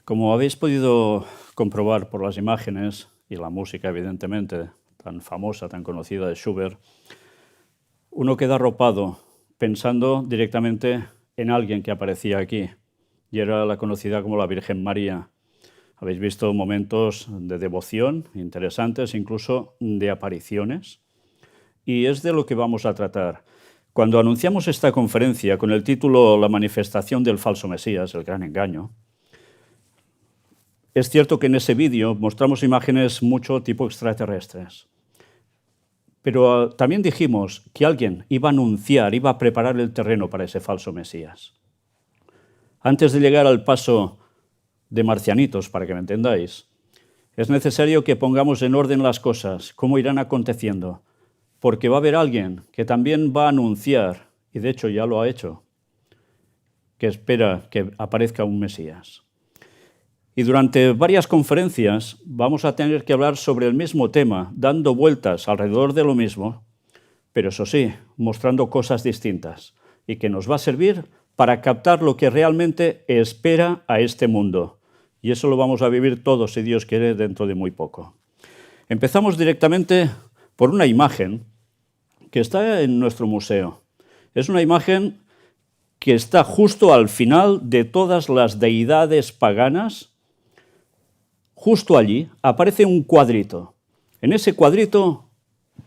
Como habéis podido comprobar por las imágenes y la música, evidentemente, tan famosa, tan conocida de Schubert, uno queda arropado pensando directamente en alguien que aparecía aquí, y era la conocida como la Virgen María. Habéis visto momentos de devoción interesantes, incluso de apariciones, y es de lo que vamos a tratar. Cuando anunciamos esta conferencia con el título La manifestación del falso Mesías, el gran engaño, es cierto que en ese vídeo mostramos imágenes mucho tipo extraterrestres, pero también dijimos que alguien iba a anunciar, iba a preparar el terreno para ese falso Mesías. Antes de llegar al paso de marcianitos, para que me entendáis, es necesario que pongamos en orden las cosas, cómo irán aconteciendo, porque va a haber alguien que también va a anunciar, y de hecho ya lo ha hecho, que espera que aparezca un Mesías. Y durante varias conferencias vamos a tener que hablar sobre el mismo tema, dando vueltas alrededor de lo mismo, pero eso sí, mostrando cosas distintas, y que nos va a servir para captar lo que realmente espera a este mundo. Y eso lo vamos a vivir todos, si Dios quiere, dentro de muy poco. Empezamos directamente por una imagen que está en nuestro museo. Es una imagen que está justo al final de todas las deidades paganas. Justo allí aparece un cuadrito. En ese cuadrito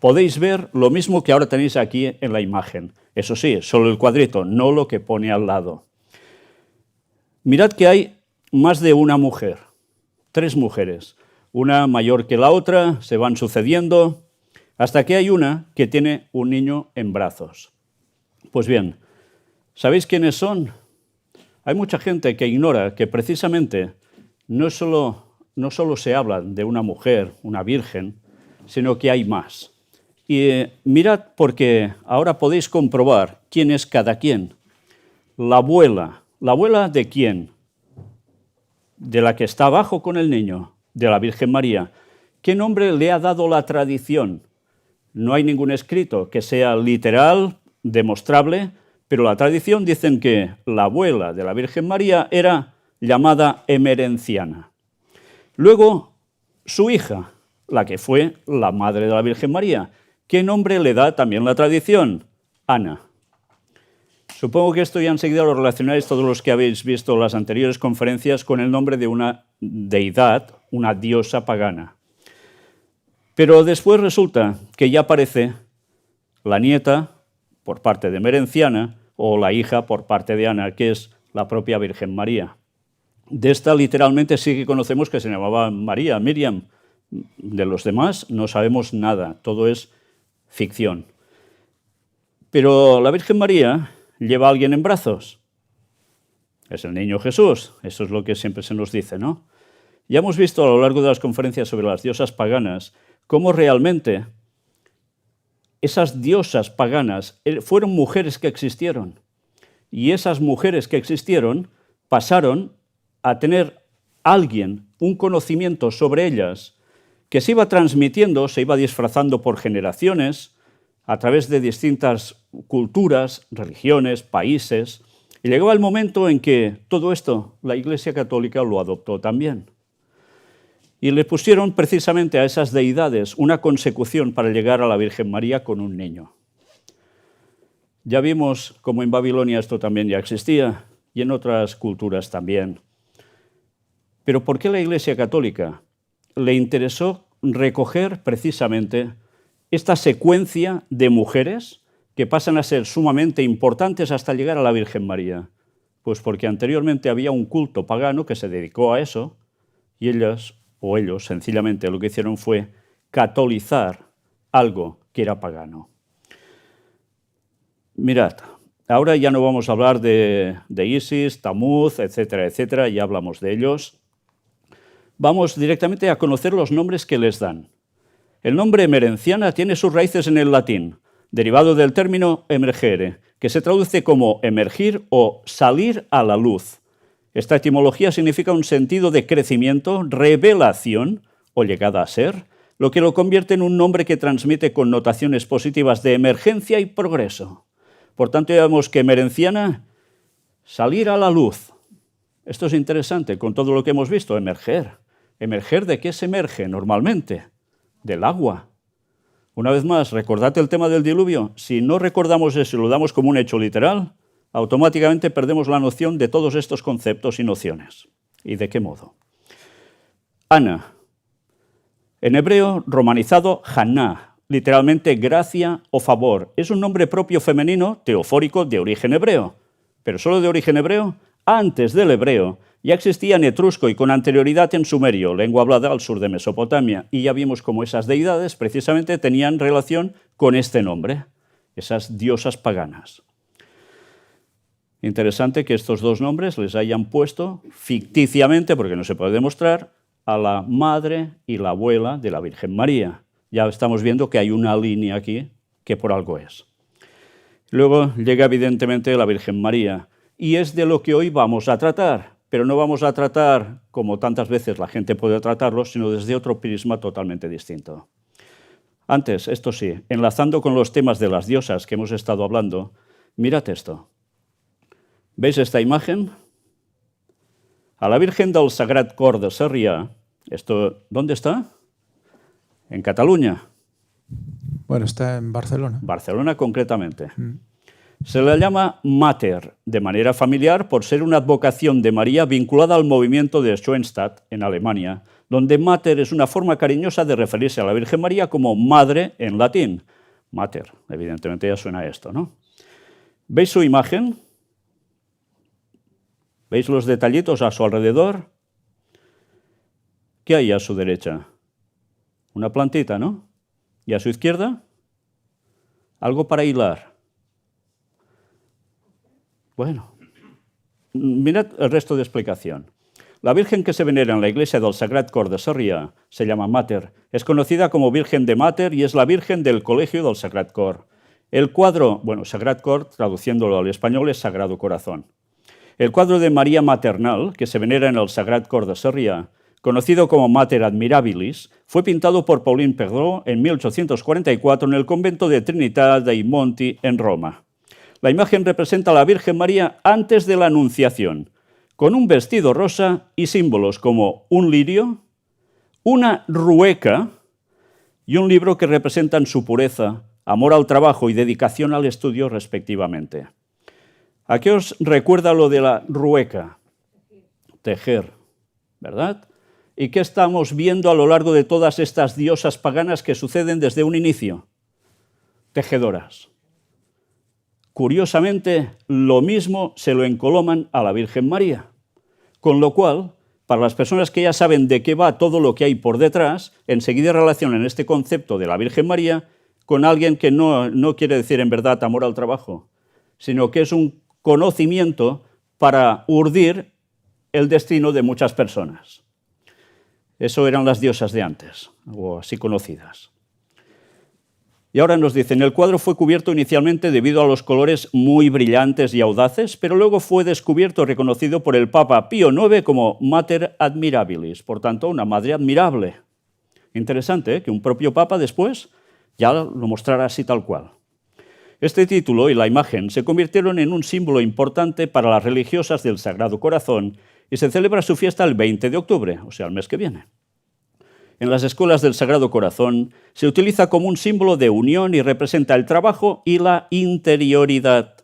podéis ver lo mismo que ahora tenéis aquí en la imagen. Eso sí, solo el cuadrito, no lo que pone al lado. Mirad que hay más de una mujer, 3 mujeres, una mayor que la otra, se van sucediendo, hasta que hay una que tiene un niño en brazos. Pues bien, ¿sabéis quiénes son? Hay mucha gente que ignora que precisamente no solo se habla de una mujer, una virgen, sino que hay más. Y mirad, porque ahora podéis comprobar quién es cada quien. La abuela ¿de quién? De la que está abajo con el niño, de la Virgen María. ¿Qué nombre le ha dado la tradición? No hay ningún escrito que sea literal, demostrable, pero la tradición dicen que la abuela de la Virgen María era llamada Emerenciana. Luego, su hija, la que fue la madre de la Virgen María. ¿Qué nombre le da también la tradición? Ana. Supongo que esto ya enseguida lo relacionáis todos los que habéis visto las anteriores conferencias con el nombre de una deidad, una diosa pagana. Pero después resulta que ya aparece la nieta por parte de Emerenciana o la hija por parte de Ana, que es la propia Virgen María. De esta literalmente sí que conocemos que se llamaba María, Miriam. De los demás no sabemos nada, todo es ficción. Pero la Virgen María lleva a alguien en brazos. Es el niño Jesús, eso es lo que siempre se nos dice, ¿no? Ya hemos visto a lo largo de las conferencias sobre las diosas paganas cómo realmente esas diosas paganas fueron mujeres que existieron. Y esas mujeres que existieron pasaron a tener alguien, un conocimiento sobre ellas, que se iba transmitiendo, se iba disfrazando por generaciones, a través de distintas culturas, religiones, países, y llegaba el momento en que todo esto la Iglesia Católica lo adoptó también. Y le pusieron precisamente a esas deidades una consecución para llegar a la Virgen María con un niño. Ya vimos cómo en Babilonia esto también ya existía, y en otras culturas también. Pero ¿por qué la Iglesia Católica le interesó recoger precisamente esta secuencia de mujeres que pasan a ser sumamente importantes hasta llegar a la Virgen María? Pues porque anteriormente había un culto pagano que se dedicó a eso, y ellos sencillamente lo que hicieron fue catolizar algo que era pagano. Mirad, ahora ya no vamos a hablar de Isis, Tamuz, etcétera, etcétera, ya hablamos de ellos. Vamos directamente a conocer los nombres que les dan. El nombre Emerenciana tiene sus raíces en el latín, derivado del término emergere, que se traduce como emergir o salir a la luz. Esta etimología significa un sentido de crecimiento, revelación o llegada a ser, lo que lo convierte en un nombre que transmite connotaciones positivas de emergencia y progreso. Por tanto, ya vemos que Emerenciana, salir a la luz. Esto es interesante, con todo lo que hemos visto, emerger. ¿Emerger de qué se emerge normalmente? Del agua. Una vez más, recordad el tema del diluvio. Si no recordamos eso y lo damos como un hecho literal, automáticamente perdemos la noción de todos estos conceptos y nociones. ¿Y de qué modo? Ana. En hebreo romanizado, Haná, literalmente gracia o favor. Es un nombre propio femenino teofórico de origen hebreo. Pero solo de origen hebreo. Antes del hebreo ya existía en etrusco y con anterioridad en sumerio, lengua hablada al sur de Mesopotamia, y ya vimos cómo esas deidades precisamente tenían relación con este nombre, esas diosas paganas. Interesante que estos dos nombres les hayan puesto ficticiamente, porque no se puede demostrar, a la madre y la abuela de la Virgen María. Ya estamos viendo que hay una línea aquí que por algo es. Luego llega evidentemente la Virgen María, y es de lo que hoy vamos a tratar, pero no vamos a tratar como tantas veces la gente puede tratarlo, sino desde otro prisma totalmente distinto. Antes, esto sí, enlazando con los temas de las diosas que hemos estado hablando, mirad esto. ¿Veis esta imagen? A la Virgen del Sagrat Cor de Sarrià, esto, ¿dónde está? En Cataluña. Bueno, está en Barcelona. Barcelona concretamente. Se la llama Mater, de manera familiar por ser una advocación de María vinculada al movimiento de Schoenstatt en Alemania, donde Mater es una forma cariñosa de referirse a la Virgen María como madre en latín. Mater, evidentemente ya suena esto, ¿no? ¿Veis su imagen? ¿Veis los detallitos a su alrededor? ¿Qué hay a su derecha? Una plantita, ¿no? ¿Y a su izquierda? Algo para hilar. Bueno, mirad el resto de explicación. La Virgen que se venera en la iglesia del Sagrat Cor de Sarrià se llama Mater. Es conocida como Virgen de Mater y es la Virgen del Colegio del Sagrat Cor. El cuadro, bueno, Sagrat Cor, traduciéndolo al español, es Sagrado Corazón. El cuadro de María Maternal, que se venera en el Sagrat Cor de Sarrià, conocido como Mater Admirabilis, fue pintado por Pauline Perrault en 1844 en el convento de Trinità dei Monti en Roma. La imagen representa a la Virgen María antes de la Anunciación, con un vestido rosa y símbolos como un lirio, una rueca y un libro que representan su pureza, amor al trabajo y dedicación al estudio respectivamente. ¿A qué os recuerda lo de la rueca? Tejer, ¿verdad? ¿Y qué estamos viendo a lo largo de todas estas diosas paganas que suceden desde un inicio? Tejedoras. Curiosamente, lo mismo se lo encoloman a la Virgen María, con lo cual, para las personas que ya saben de qué va todo lo que hay por detrás, enseguida relacionan este concepto de la Virgen María con alguien que no quiere decir en verdad amor al trabajo, sino que es un conocimiento para urdir el destino de muchas personas. Eso eran las diosas de antes, o así conocidas. Y ahora nos dicen, el cuadro fue cubierto inicialmente debido a los colores muy brillantes y audaces, pero luego fue descubierto y reconocido por el Papa Pío IX como Mater Admirabilis, por tanto, una madre admirable. Interesante, ¿eh? Que un propio Papa después ya lo mostrara así tal cual. Este título y la imagen se convirtieron en un símbolo importante para las religiosas del Sagrado Corazón y se celebra su fiesta el 20 de octubre, o sea, el mes que viene. En las escuelas del Sagrado Corazón se utiliza como un símbolo de unión y representa el trabajo y la interioridad.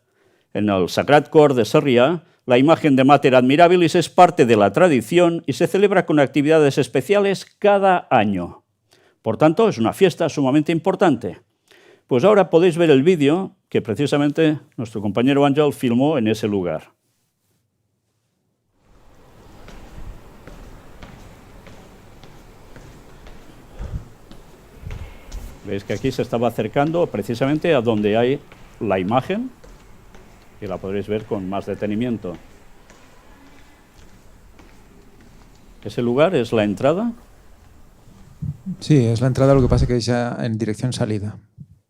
En el Sagrat Cor de Sarrià, la imagen de Mater Admirabilis es parte de la tradición y se celebra con actividades especiales cada año. Por tanto, es una fiesta sumamente importante. Pues ahora podéis ver el vídeo que precisamente nuestro compañero Ángel filmó en ese lugar. Veis que aquí se estaba acercando precisamente a donde hay la imagen y la podréis ver con más detenimiento. ¿Ese lugar es la entrada? Sí, es la entrada, lo que pasa es que es ya en dirección salida.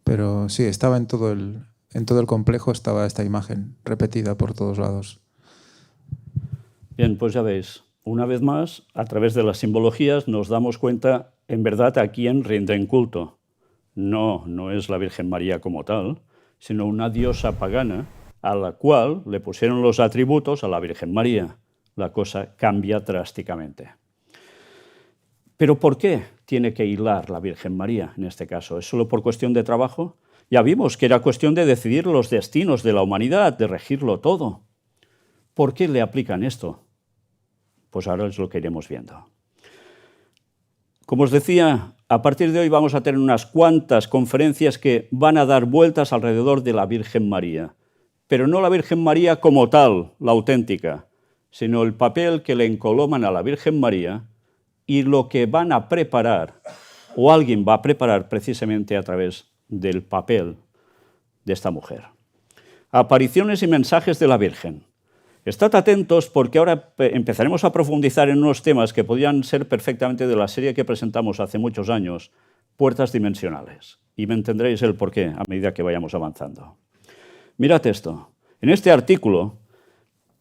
Pero sí, estaba en todo el complejo, estaba esta imagen repetida por todos lados. Bien, pues ya veis, una vez más, a través de las simbologías nos damos cuenta en verdad a quién rinden culto. No es la Virgen María como tal, sino una diosa pagana a la cual le pusieron los atributos a la Virgen María. la cosa cambia drásticamente. ¿Pero por qué tiene que hilar la Virgen María en este caso? ¿Es solo por cuestión de trabajo? Ya vimos que era cuestión de decidir los destinos de la humanidad, de regirlo todo. ¿Por qué le aplican esto? Pues ahora es lo que iremos viendo. Como os decía, a partir de hoy vamos a tener unas cuantas conferencias que van a dar vueltas alrededor de la Virgen María. Pero no la Virgen María como tal, la auténtica, sino el papel que le encoloman a la Virgen María y lo que van a preparar, o alguien va a preparar precisamente a través del papel de esta mujer. Apariciones y mensajes de la Virgen. Estad atentos porque ahora empezaremos a profundizar en unos temas que podían ser perfectamente de la serie que presentamos hace muchos años, Puertas Dimensionales. Y me entenderéis el porqué a medida que vayamos avanzando. Mirad esto. En este artículo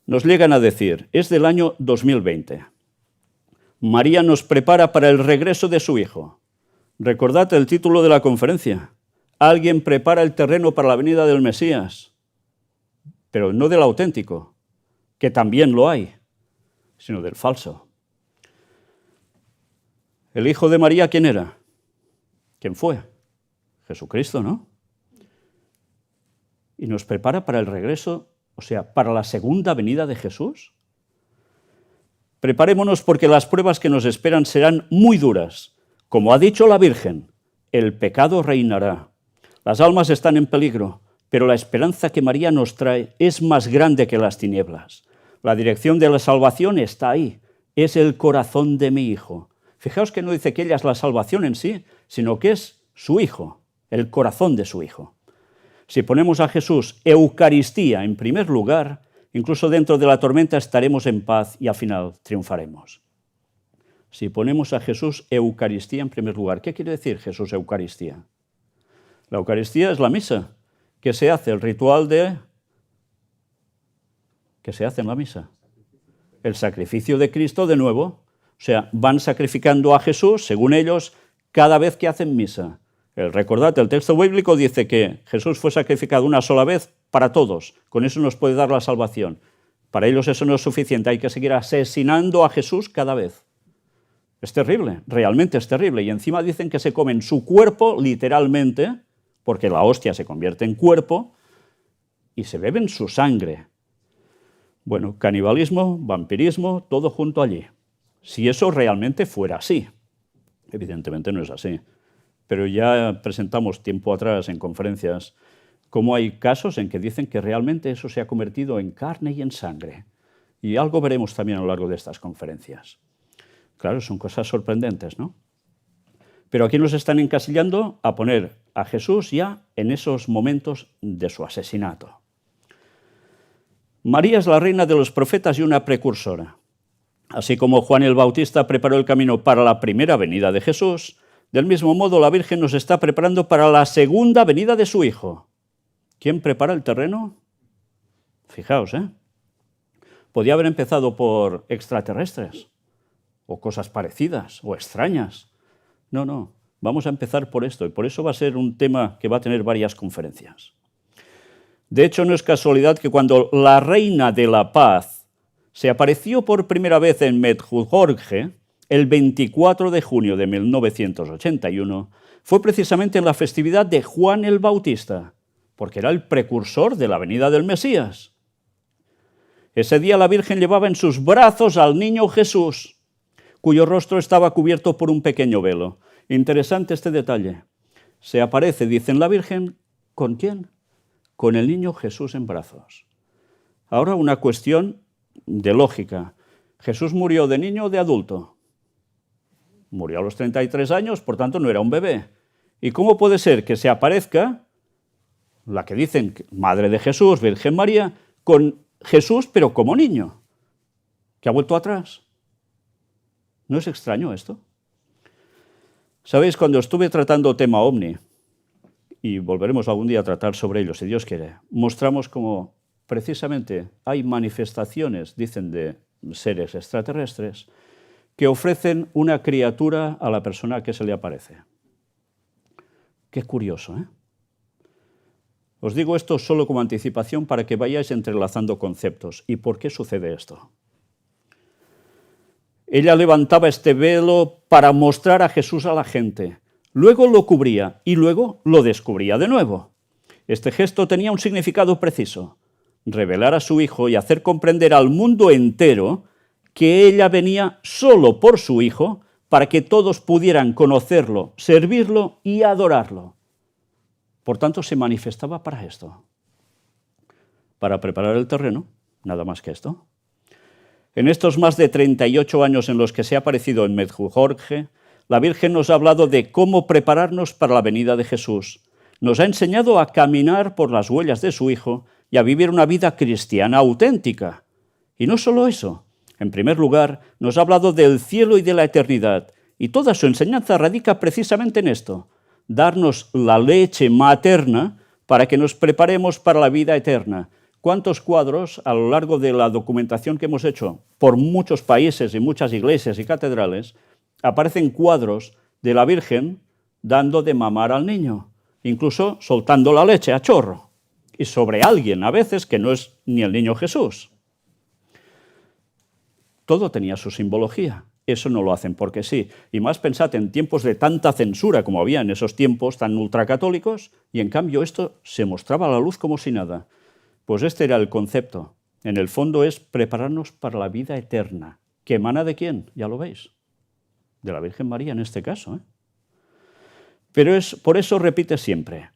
nos llegan a decir, es del año 2020. María nos prepara para el regreso de su Hijo. Recordad el título de la conferencia. Alguien prepara el terreno para la venida del Mesías, pero no del auténtico, que también lo hay, sino del falso. ¿El Hijo de María quién era? ¿Quién fue? Jesucristo, ¿no? Y nos prepara para el regreso, o sea, para la segunda venida de Jesús. Preparémonos porque las pruebas que nos esperan serán muy duras. Como ha dicho la Virgen, el pecado reinará. Las almas están en peligro, pero la esperanza que María nos trae es más grande que las tinieblas. La dirección de la salvación está ahí. Es el corazón de mi Hijo. Fijaos que no dice que ella es la salvación en sí, sino que es su Hijo, el corazón de su Hijo. Si ponemos a Jesús Eucaristía en primer lugar, incluso dentro de la tormenta estaremos en paz y al final triunfaremos. Si ponemos a Jesús Eucaristía en primer lugar, ¿qué quiere decir Jesús Eucaristía? La Eucaristía es la misa, que se hace, el ritual de... ¿Qué se hace en la misa? El sacrificio de Cristo de nuevo. O sea, van sacrificando a Jesús, según ellos, cada vez que hacen misa. Recordad, el texto bíblico dice que Jesús fue sacrificado una sola vez para todos. Con eso nos puede dar la salvación. Para ellos eso no es suficiente, hay que seguir asesinando a Jesús cada vez. Es terrible, realmente es terrible. Y encima dicen que se comen su cuerpo, literalmente, porque la hostia se convierte en cuerpo, y se beben su sangre. Bueno, canibalismo, vampirismo, todo junto allí. Si eso realmente fuera así. Evidentemente no es así. Pero ya presentamos tiempo atrás en conferencias cómo hay casos en que dicen que realmente eso se ha convertido en carne y en sangre. Y algo veremos también a lo largo de estas conferencias. Claro, son cosas sorprendentes, ¿no? Pero aquí nos están encasillando a poner a Jesús ya en esos momentos de su asesinato. María es la reina de los profetas y una precursora. Así como Juan el Bautista preparó el camino para la primera venida de Jesús, del mismo modo la Virgen nos está preparando para la segunda venida de su Hijo. ¿Quién prepara el terreno? Fijaos, ¿eh? Podía haber empezado por extraterrestres, o cosas parecidas, o extrañas. No, vamos a empezar por esto, y por eso va a ser un tema que va a tener varias conferencias. De hecho, no es casualidad que cuando la Reina de la Paz se apareció por primera vez en Medjugorje, el 24 de junio de 1981, fue precisamente en la festividad de Juan el Bautista, porque era el precursor de la venida del Mesías. Ese día la Virgen llevaba en sus brazos al niño Jesús, cuyo rostro estaba cubierto por un pequeño velo. Interesante este detalle. Se aparece, dicen la Virgen, ¿con quién? Con el niño Jesús en brazos. Ahora una cuestión de lógica. ¿Jesús murió de niño o de adulto? Murió a los 33 años, por tanto no era un bebé. ¿Y cómo puede ser que se aparezca la que dicen Madre de Jesús, Virgen María, con Jesús pero como niño, que ha vuelto atrás? ¿No es extraño esto? ¿Sabéis? Cuando estuve tratando tema OVNI, y volveremos algún día a tratar sobre ello, si Dios quiere, mostramos cómo precisamente hay manifestaciones, dicen, de seres extraterrestres que ofrecen una criatura a la persona que se le aparece. Qué curioso, ¿eh? Os digo esto solo como anticipación para que vayáis entrelazando conceptos. ¿Y por qué sucede esto? Ella levantaba este velo para mostrar a Jesús a la gente. Luego lo cubría y luego lo descubría de nuevo. Este gesto tenía un significado preciso: revelar a su hijo y hacer comprender al mundo entero que ella venía solo por su hijo para que todos pudieran conocerlo, servirlo y adorarlo. Por tanto, se manifestaba para esto, para preparar el terreno, nada más que esto. En estos más de 38 años en los que se ha aparecido en Medjugorje, la Virgen nos ha hablado de cómo prepararnos para la venida de Jesús. Nos ha enseñado a caminar por las huellas de su Hijo y a vivir una vida cristiana auténtica. Y no solo eso. En primer lugar, nos ha hablado del cielo y de la eternidad, y toda su enseñanza radica precisamente en esto: darnos la leche materna para que nos preparemos para la vida eterna. ¿Cuántos cuadros a lo largo de la documentación que hemos hecho por muchos países y muchas iglesias y catedrales aparecen cuadros de la Virgen dando de mamar al niño, incluso soltando la leche a chorro, y sobre alguien a veces que no es ni el niño Jesús? Todo tenía su simbología. Eso no lo hacen porque sí. Y más pensad en tiempos de tanta censura como había en esos tiempos tan ultracatólicos, y en cambio esto se mostraba a la luz como si nada. Pues este era el concepto. En el fondo es prepararnos para la vida eterna. ¿Que emana de quién? Ya lo veis. De la Virgen María en este caso, ¿eh? Pero por eso repite siempre: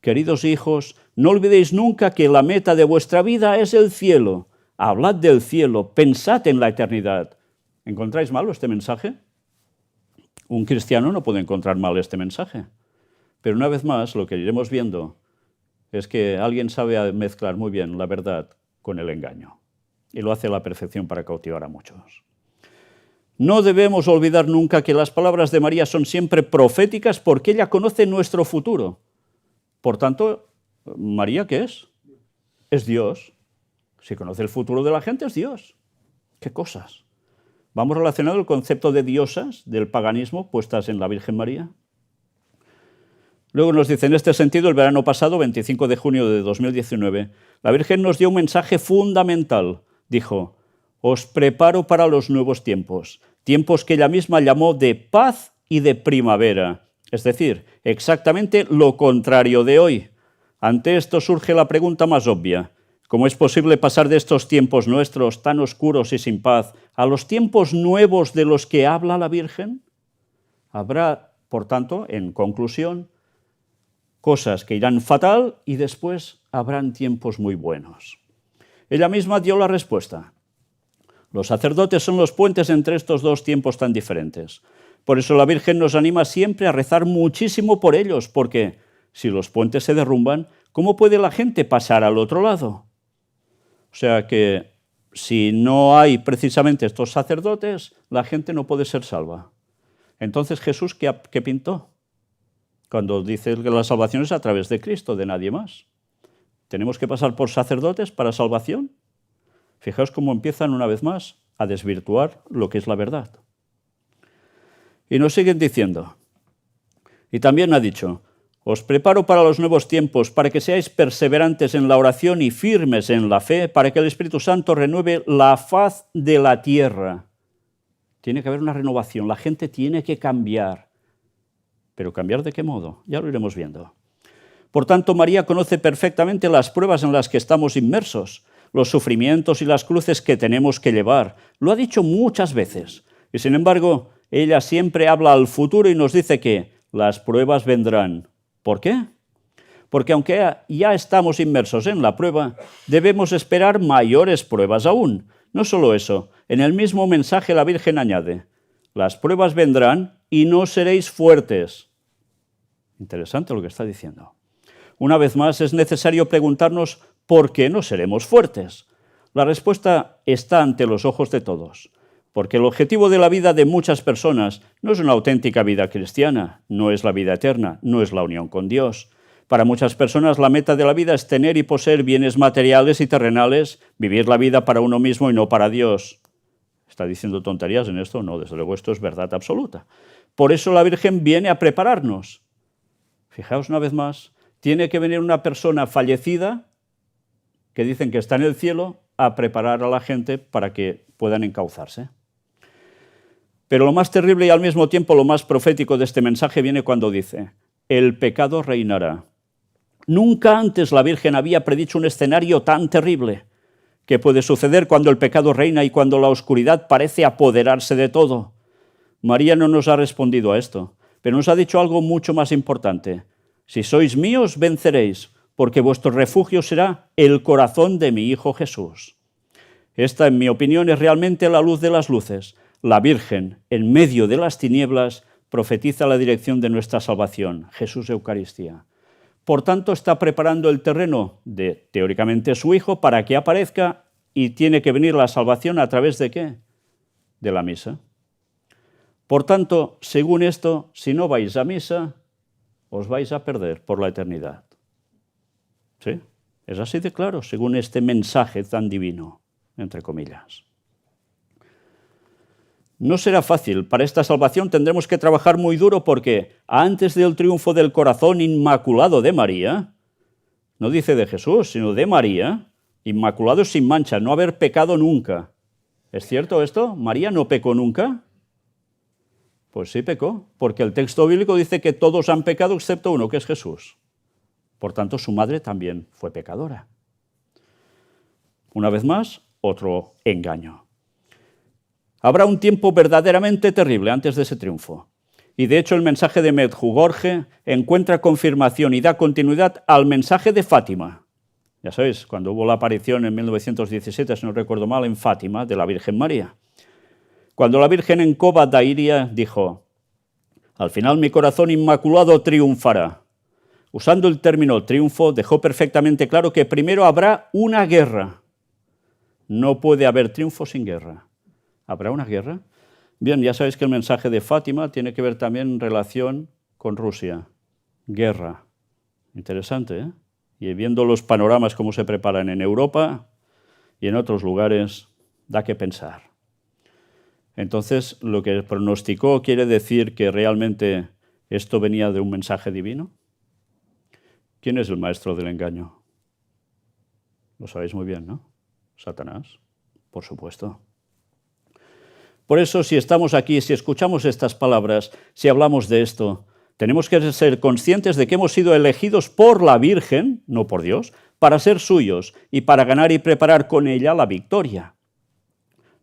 queridos hijos, no olvidéis nunca que la meta de vuestra vida es el cielo. Hablad del cielo, pensad en la eternidad. ¿Encontráis malo este mensaje? Un cristiano no puede encontrar mal este mensaje. Pero una vez más, lo que iremos viendo es que alguien sabe mezclar muy bien la verdad con el engaño. Y lo hace a la perfección para cautivar a muchos. No debemos olvidar nunca que las palabras de María son siempre proféticas porque ella conoce nuestro futuro. Por tanto, ¿María qué es? Es Dios. Si conoce el futuro de la gente, es Dios. ¿Qué cosas? ¿Vamos relacionando el concepto de diosas del paganismo puestas en la Virgen María? Luego nos dice: en este sentido, el verano pasado, 25 de junio de 2019, la Virgen nos dio un mensaje fundamental. Dijo: os preparo para los nuevos tiempos, tiempos que ella misma llamó de paz y de primavera, es decir, exactamente lo contrario de hoy. Ante esto surge la pregunta más obvia: ¿cómo es posible pasar de estos tiempos nuestros tan oscuros y sin paz a los tiempos nuevos de los que habla la Virgen? Habrá, por tanto, en conclusión, cosas que irán fatal y después habrán tiempos muy buenos. Ella misma dio la respuesta. Los sacerdotes son los puentes entre estos dos tiempos tan diferentes. Por eso la Virgen nos anima siempre a rezar muchísimo por ellos, porque si los puentes se derrumban, ¿cómo puede la gente pasar al otro lado? O sea que si no hay precisamente estos sacerdotes, la gente no puede ser salva. Entonces, ¿Jesús qué pintó? Cuando dice que la salvación es a través de Cristo, de nadie más. ¿Tenemos que pasar por sacerdotes para salvación? Fijaos cómo empiezan una vez más a desvirtuar lo que es la verdad. Y nos siguen diciendo. Y también ha dicho: os preparo para los nuevos tiempos, para que seáis perseverantes en la oración y firmes en la fe, para que el Espíritu Santo renueve la faz de la tierra. Tiene que haber una renovación, la gente tiene que cambiar. ¿Pero cambiar de qué modo? Ya lo iremos viendo. Por tanto, María conoce perfectamente las pruebas en las que estamos inmersos, los sufrimientos y las cruces que tenemos que llevar. Lo ha dicho muchas veces. Y sin embargo, ella siempre habla al futuro y nos dice que las pruebas vendrán. ¿Por qué? Porque aunque ya estamos inmersos en la prueba, debemos esperar mayores pruebas aún. No solo eso, en el mismo mensaje la Virgen añade: las pruebas vendrán y no seréis fuertes. Interesante lo que está diciendo. Una vez más, es necesario preguntarnos ¿por qué no seremos fuertes? La respuesta está ante los ojos de todos. Porque el objetivo de la vida de muchas personas no es una auténtica vida cristiana, no es la vida eterna, no es la unión con Dios. Para muchas personas la meta de la vida es tener y poseer bienes materiales y terrenales, vivir la vida para uno mismo y no para Dios. ¿Está diciendo tonterías en esto? No, desde luego esto es verdad absoluta. Por eso la Virgen viene a prepararnos. Fijaos una vez más, tiene que venir una persona fallecida, que dicen que está en el cielo, a preparar a la gente para que puedan encauzarse. Pero lo más terrible y al mismo tiempo lo más profético de este mensaje viene cuando dice: el pecado reinará. Nunca antes la Virgen había predicho un escenario tan terrible que puede suceder cuando el pecado reina y cuando la oscuridad parece apoderarse de todo. María no nos ha respondido a esto, pero nos ha dicho algo mucho más importante. Si sois míos, venceréis, porque vuestro refugio será el corazón de mi Hijo Jesús. Esta, en mi opinión, es realmente la luz de las luces. La Virgen, en medio de las tinieblas, profetiza la dirección de nuestra salvación, Jesús Eucaristía. Por tanto, está preparando el terreno de, teóricamente, su Hijo para que aparezca, y tiene que venir la salvación a través de ¿qué? De la misa. Por tanto, según esto, si no vais a misa, os vais a perder por la eternidad. ¿Sí? Es así de claro, según este mensaje tan divino, entre comillas. No será fácil. Para esta salvación tendremos que trabajar muy duro porque antes del triunfo del corazón inmaculado de María, no dice de Jesús, sino de María, inmaculado sin mancha, no haber pecado nunca. ¿Es cierto esto? ¿María no pecó nunca? Pues sí pecó, porque el texto bíblico dice que todos han pecado excepto uno, que es Jesús. Por tanto, su madre también fue pecadora. Una vez más, otro engaño. Habrá un tiempo verdaderamente terrible antes de ese triunfo. Y de hecho el mensaje de Medjugorje encuentra confirmación y da continuidad al mensaje de Fátima. Ya sabéis, cuando hubo la aparición en 1917, si no recuerdo mal, en Fátima, de la Virgen María. Cuando la Virgen en Cova da Iria dijo: al final mi corazón inmaculado triunfará. Usando el término triunfo, dejó perfectamente claro que primero habrá una guerra. No puede haber triunfo sin guerra. ¿Habrá una guerra? Bien, ya sabéis que el mensaje de Fátima tiene que ver también en relación con Rusia. Guerra. Interesante, ¿eh? Y viendo los panoramas cómo se preparan en Europa y en otros lugares, da que pensar. Entonces, lo que pronosticó quiere decir que realmente esto venía de un mensaje divino. ¿Quién es el maestro del engaño? Lo sabéis muy bien, ¿no? Satanás, por supuesto. Por eso, si estamos aquí, si escuchamos estas palabras, si hablamos de esto, tenemos que ser conscientes de que hemos sido elegidos por la Virgen, no por Dios, para ser suyos y para ganar y preparar con ella la victoria.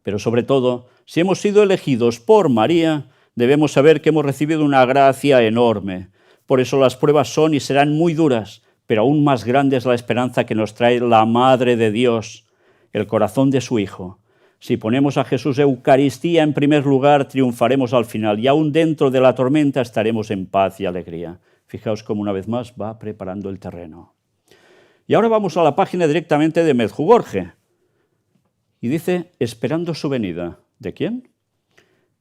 Pero sobre todo, si hemos sido elegidos por María, debemos saber que hemos recibido una gracia enorme. Por eso las pruebas son y serán muy duras, pero aún más grande es la esperanza que nos trae la Madre de Dios, el corazón de su Hijo. Si ponemos a Jesús Eucaristía en primer lugar, triunfaremos al final, y aún dentro de la tormenta estaremos en paz y alegría. Fijaos cómo una vez más va preparando el terreno. Y ahora vamos a la página directamente de Medjugorje. Y dice, esperando su venida. ¿De quién?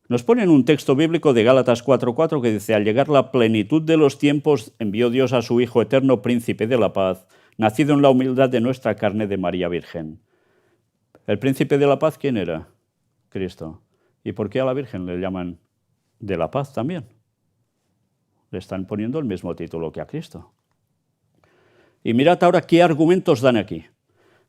Nos ponen un texto bíblico de Gálatas 4:4 que dice: al llegar la plenitud de los tiempos, envió Dios a su Hijo eterno, príncipe de la paz, nacido en la humildad de nuestra carne, de María Virgen. ¿El príncipe de la paz quién era? Cristo. ¿Y por qué a la Virgen le llaman de la paz también? Le están poniendo el mismo título que a Cristo. Y mirad ahora qué argumentos dan aquí.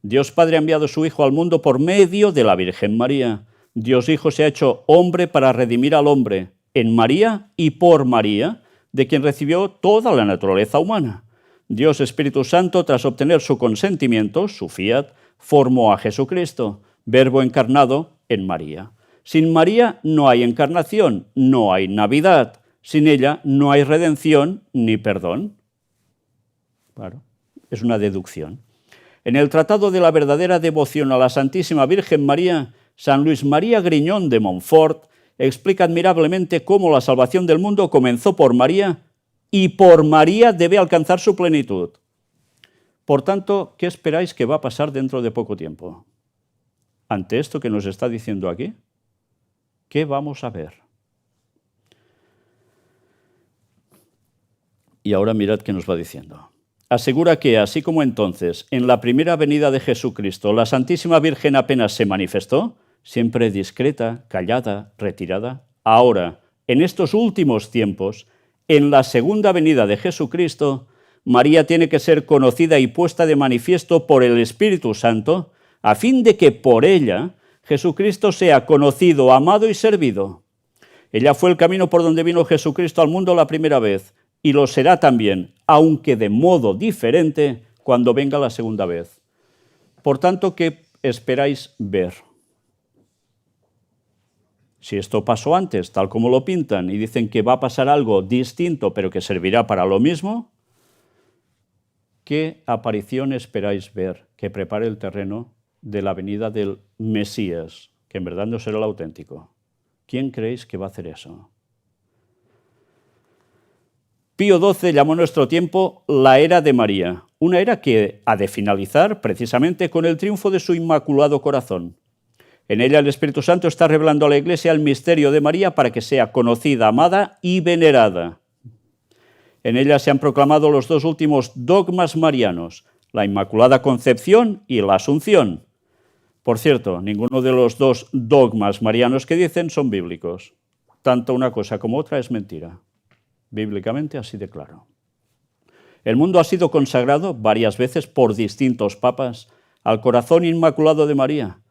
Dios Padre ha enviado a su Hijo al mundo por medio de la Virgen María. Dios Hijo se ha hecho hombre para redimir al hombre en María y por María, de quien recibió toda la naturaleza humana. Dios Espíritu Santo, tras obtener su consentimiento, su fiat, formó a Jesucristo, Verbo encarnado en María. Sin María no hay encarnación, no hay Navidad. Sin ella no hay redención ni perdón. Claro, es una deducción. En el Tratado de la verdadera devoción a la Santísima Virgen María, San Luis María Griñón de Montfort explica admirablemente cómo la salvación del mundo comenzó por María y por María debe alcanzar su plenitud. Por tanto, ¿qué esperáis que va a pasar dentro de poco tiempo? Ante esto que nos está diciendo aquí, ¿qué vamos a ver? Y ahora mirad qué nos va diciendo. Asegura que, así como entonces, en la primera venida de Jesucristo, la Santísima Virgen apenas se manifestó, siempre discreta, callada, retirada, ahora, en estos últimos tiempos, en la segunda venida de Jesucristo, María tiene que ser conocida y puesta de manifiesto por el Espíritu Santo, a fin de que por ella Jesucristo sea conocido, amado y servido. Ella fue el camino por donde vino Jesucristo al mundo la primera vez, y lo será también, aunque de modo diferente, cuando venga la segunda vez. Por tanto, ¿qué esperáis ver? Si esto pasó antes, tal como lo pintan, y dicen que va a pasar algo distinto, pero que servirá para lo mismo, ¿qué aparición esperáis ver que prepare el terreno de la venida del Mesías, que en verdad no será el auténtico? ¿Quién creéis que va a hacer eso? Pío XII llamó a nuestro tiempo la era de María, una era que ha de finalizar precisamente con el triunfo de su Inmaculado Corazón. En ella el Espíritu Santo está revelando a la Iglesia el misterio de María para que sea conocida, amada y venerada. En ella se han proclamado los dos últimos dogmas marianos, la Inmaculada Concepción y la Asunción. Por cierto, ninguno de los dos dogmas marianos que dicen son bíblicos. Tanto una cosa como otra es mentira. Bíblicamente así de claro. El mundo ha sido consagrado varias veces por distintos papas al corazón inmaculado de María.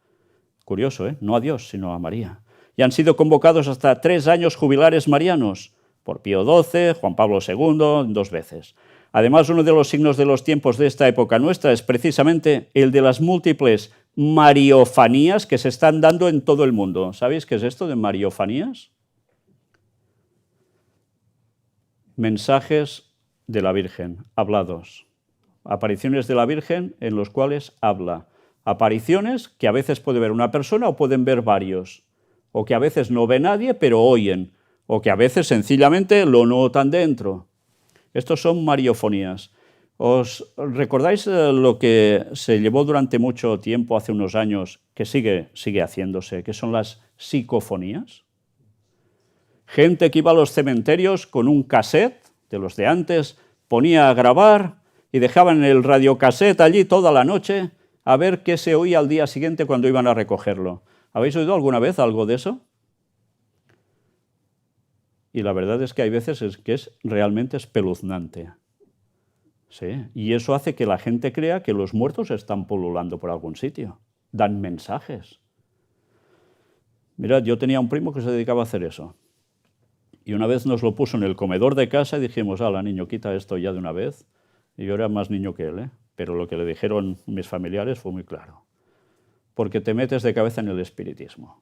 Curioso, ¿eh? No a Dios, sino a María. Y han sido convocados hasta 3 años jubilares marianos, por Pío XII, Juan Pablo II, 2 veces. Además, uno de los signos de los tiempos de esta época nuestra es precisamente el de las múltiples mariofanías que se están dando en todo el mundo. ¿Sabéis qué es esto de mariofanías? Mensajes de la Virgen, hablados. Apariciones de la Virgen en los cuales habla. Apariciones que a veces puede ver una persona o pueden ver varios. O que a veces no ve nadie, pero oyen. O que a veces sencillamente lo notan dentro. Estos son mariofonías. ¿Os recordáis lo que se llevó durante mucho tiempo, hace unos años, que sigue haciéndose, que son las psicofonías? Gente que iba a los cementerios con un cassette, de los de antes, ponía a grabar y dejaban el radiocassette allí toda la noche a ver qué se oía al día siguiente cuando iban a recogerlo. ¿Habéis oído alguna vez algo de eso? Y la verdad es que hay veces que es realmente espeluznante. Sí, y eso hace que la gente crea que los muertos están pululando por algún sitio. Dan mensajes. Mirad, yo tenía un primo que se dedicaba a hacer eso. Y una vez nos lo puso en el comedor de casa y dijimos, hala, niño, quita esto ya de una vez. Y yo era más niño que él, ¿eh? Pero lo que le dijeron mis familiares fue muy claro. Porque te metes de cabeza en el espiritismo.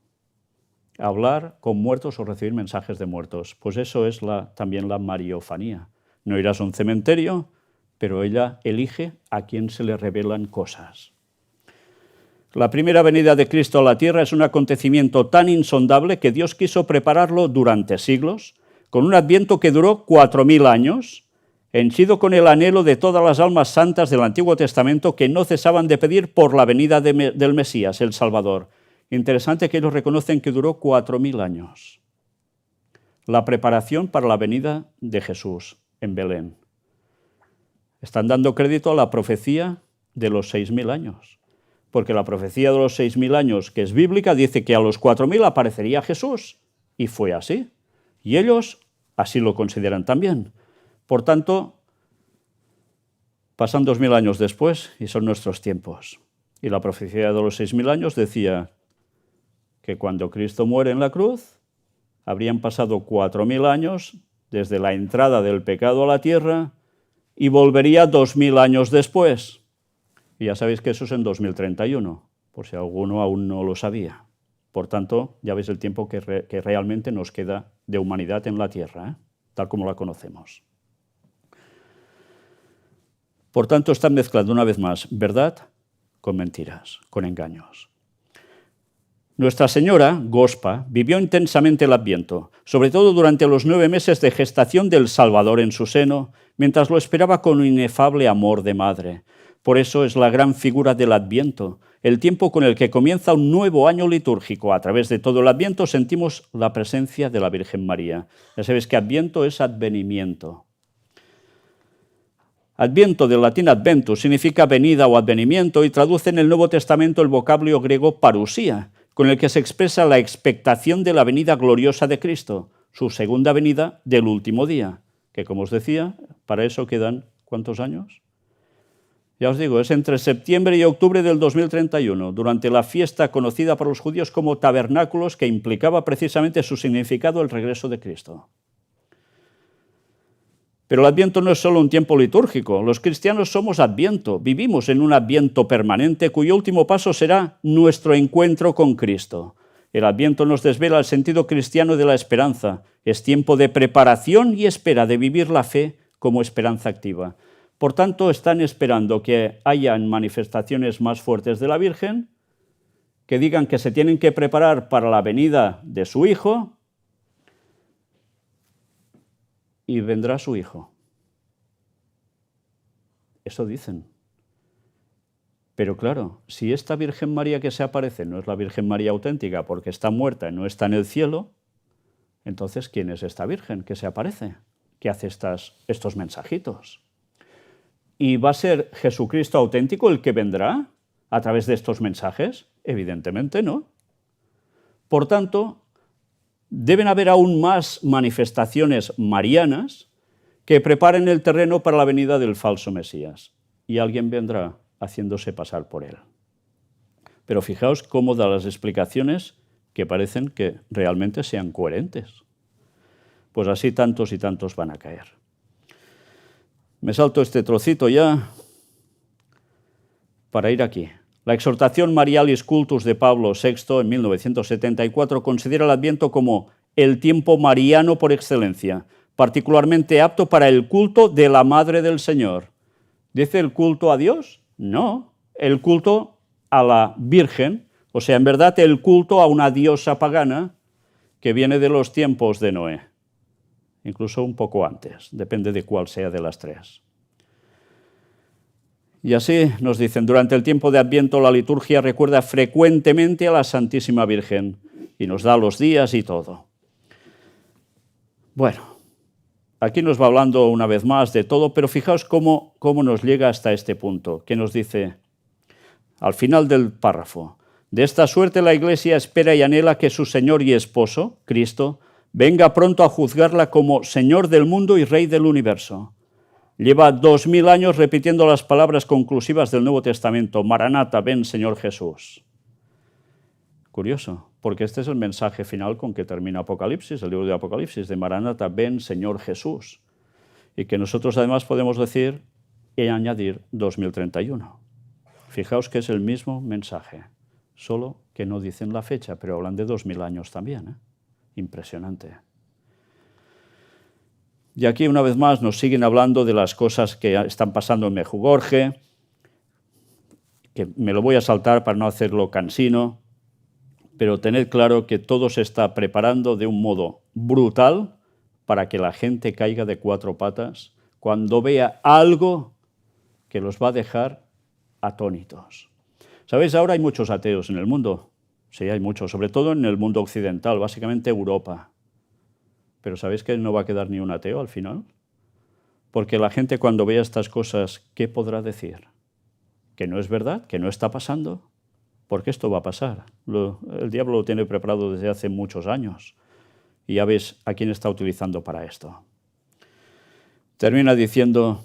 Hablar con muertos o recibir mensajes de muertos. Pues eso es también la mariofanía. No irás a un cementerio, pero ella elige a quien se le revelan cosas. La primera venida de Cristo a la tierra es un acontecimiento tan insondable que Dios quiso prepararlo durante siglos, con un adviento que duró 4000 años, henchido con el anhelo de todas las almas santas del Antiguo Testamento que no cesaban de pedir por la venida del Mesías, el Salvador. Interesante que ellos reconocen que duró 4000 años. La preparación para la venida de Jesús en Belén. Están dando crédito a la profecía de los 6000 años. Porque la profecía de los 6000 años, que es bíblica, dice que a los 4000 aparecería Jesús. Y fue así. Y ellos así lo consideran también. Por tanto, pasan 2000 años después y son nuestros tiempos. Y la profecía de los 6000 años decía que cuando Cristo muere en la cruz, habrían pasado 4000 años desde la entrada del pecado a la tierra y volvería 2000 años después. Y ya sabéis que eso es en 2031, por si alguno aún no lo sabía. Por tanto, ya veis el tiempo que realmente nos queda de humanidad en la tierra, ¿eh? Tal como la conocemos. Por tanto, están mezclando una vez más verdad con mentiras, con engaños. Nuestra Señora, Gospa, vivió intensamente el Adviento, sobre todo durante los 9 meses de gestación del Salvador en su seno, mientras lo esperaba con un inefable amor de madre. Por eso es la gran figura del Adviento, el tiempo con el que comienza un nuevo año litúrgico. A través de todo el Adviento sentimos la presencia de la Virgen María. Ya sabéis que Adviento es advenimiento. Adviento, del latín adventus, significa venida o advenimiento y traduce en el Nuevo Testamento el vocablo griego parusía, con el que se expresa la expectación de la venida gloriosa de Cristo, su segunda venida del último día, que como os decía, para eso quedan ¿cuántos años? Ya os digo, es entre septiembre y octubre del 2031, durante la fiesta conocida por los judíos como tabernáculos, que implicaba precisamente su significado el regreso de Cristo. Pero el Adviento no es solo un tiempo litúrgico. Los cristianos somos Adviento, vivimos en un Adviento permanente cuyo último paso será nuestro encuentro con Cristo. El Adviento nos desvela el sentido cristiano de la esperanza. Es tiempo de preparación y espera, de vivir la fe como esperanza activa. Por tanto, están esperando que hayan manifestaciones más fuertes de la Virgen, que digan que se tienen que preparar para la venida de su Hijo, y vendrá su Hijo. Eso dicen. Pero claro, si esta Virgen María que se aparece no es la Virgen María auténtica porque está muerta y no está en el cielo, entonces, ¿quién es esta Virgen que se aparece? ¿Qué hace estos mensajitos? ¿Y va a ser Jesucristo auténtico el que vendrá a través de estos mensajes? Evidentemente no. Por tanto, deben haber aún más manifestaciones marianas que preparen el terreno para la venida del falso Mesías. Y alguien vendrá haciéndose pasar por él. Pero fijaos cómo da las explicaciones que parecen que realmente sean coherentes. Pues así tantos y tantos van a caer. Me salto este trocito ya para ir aquí. La exhortación Marialis Cultus de Pablo VI en 1974 considera el Adviento como el tiempo mariano por excelencia, particularmente apto para el culto de la Madre del Señor. ¿Dice el culto a Dios? No, el culto a la Virgen, o sea, en verdad el culto a una diosa pagana que viene de los tiempos de Noé, incluso un poco antes, depende de cuál sea de las tres. Y así nos dicen, durante el tiempo de Adviento la liturgia recuerda frecuentemente a la Santísima Virgen y nos da los días y todo. Bueno, aquí nos va hablando una vez más de todo, pero fijaos cómo nos llega hasta este punto, que nos dice al final del párrafo: de esta suerte la Iglesia espera y anhela que su Señor y Esposo, Cristo, venga pronto a juzgarla como Señor del mundo y Rey del universo. Lleva 2000 años repitiendo las palabras conclusivas del Nuevo Testamento: Maranata, ven Señor Jesús. Curioso, porque este es el mensaje final con que termina Apocalipsis, el libro de Apocalipsis, de Maranata, ven Señor Jesús. Y que nosotros además podemos decir y añadir 2031. Fijaos que es el mismo mensaje, solo que no dicen la fecha, pero hablan de 2000 años también, ¿eh? Impresionante. Y aquí una vez más nos siguen hablando de las cosas que están pasando en Medjugorje, que me lo voy a saltar para no hacerlo cansino, pero tened claro que todo se está preparando de un modo brutal para que la gente caiga de cuatro patas cuando vea algo que los va a dejar atónitos. ¿Sabéis? Ahora hay muchos ateos en el mundo. Sí, hay muchos, sobre todo en el mundo occidental, básicamente Europa. Pero ¿sabéis que no va a quedar ni un ateo al final? Porque la gente cuando vea estas cosas, ¿qué podrá decir? ¿Que no es verdad? ¿Que no está pasando? Porque esto va a pasar. El diablo lo tiene preparado desde hace muchos años. Y ya ves a quién está utilizando para esto. Termina diciendo: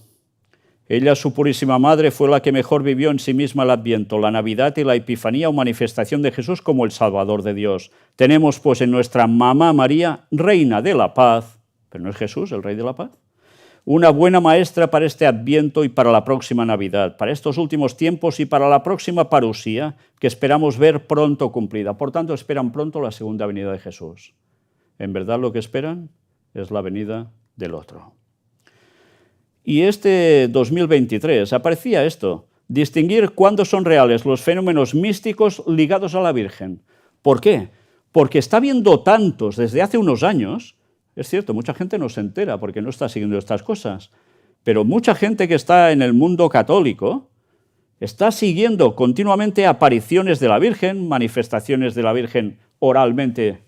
ella, su purísima madre, fue la que mejor vivió en sí misma el Adviento, la Navidad y la Epifanía o manifestación de Jesús como el Salvador de Dios. Tenemos pues en nuestra mamá María, Reina de la Paz, pero ¿no es Jesús el Rey de la Paz?, una buena maestra para este Adviento y para la próxima Navidad, para estos últimos tiempos y para la próxima parusía que esperamos ver pronto cumplida. Por tanto, esperan pronto la segunda venida de Jesús. En verdad lo que esperan es la venida del otro. Y este 2023 aparecía esto: distinguir cuándo son reales los fenómenos místicos ligados a la Virgen. ¿Por qué? Porque está habiendo tantos desde hace unos años. Es cierto, mucha gente no se entera porque no está siguiendo estas cosas, pero mucha gente que está en el mundo católico está siguiendo continuamente apariciones de la Virgen, manifestaciones de la Virgen oralmente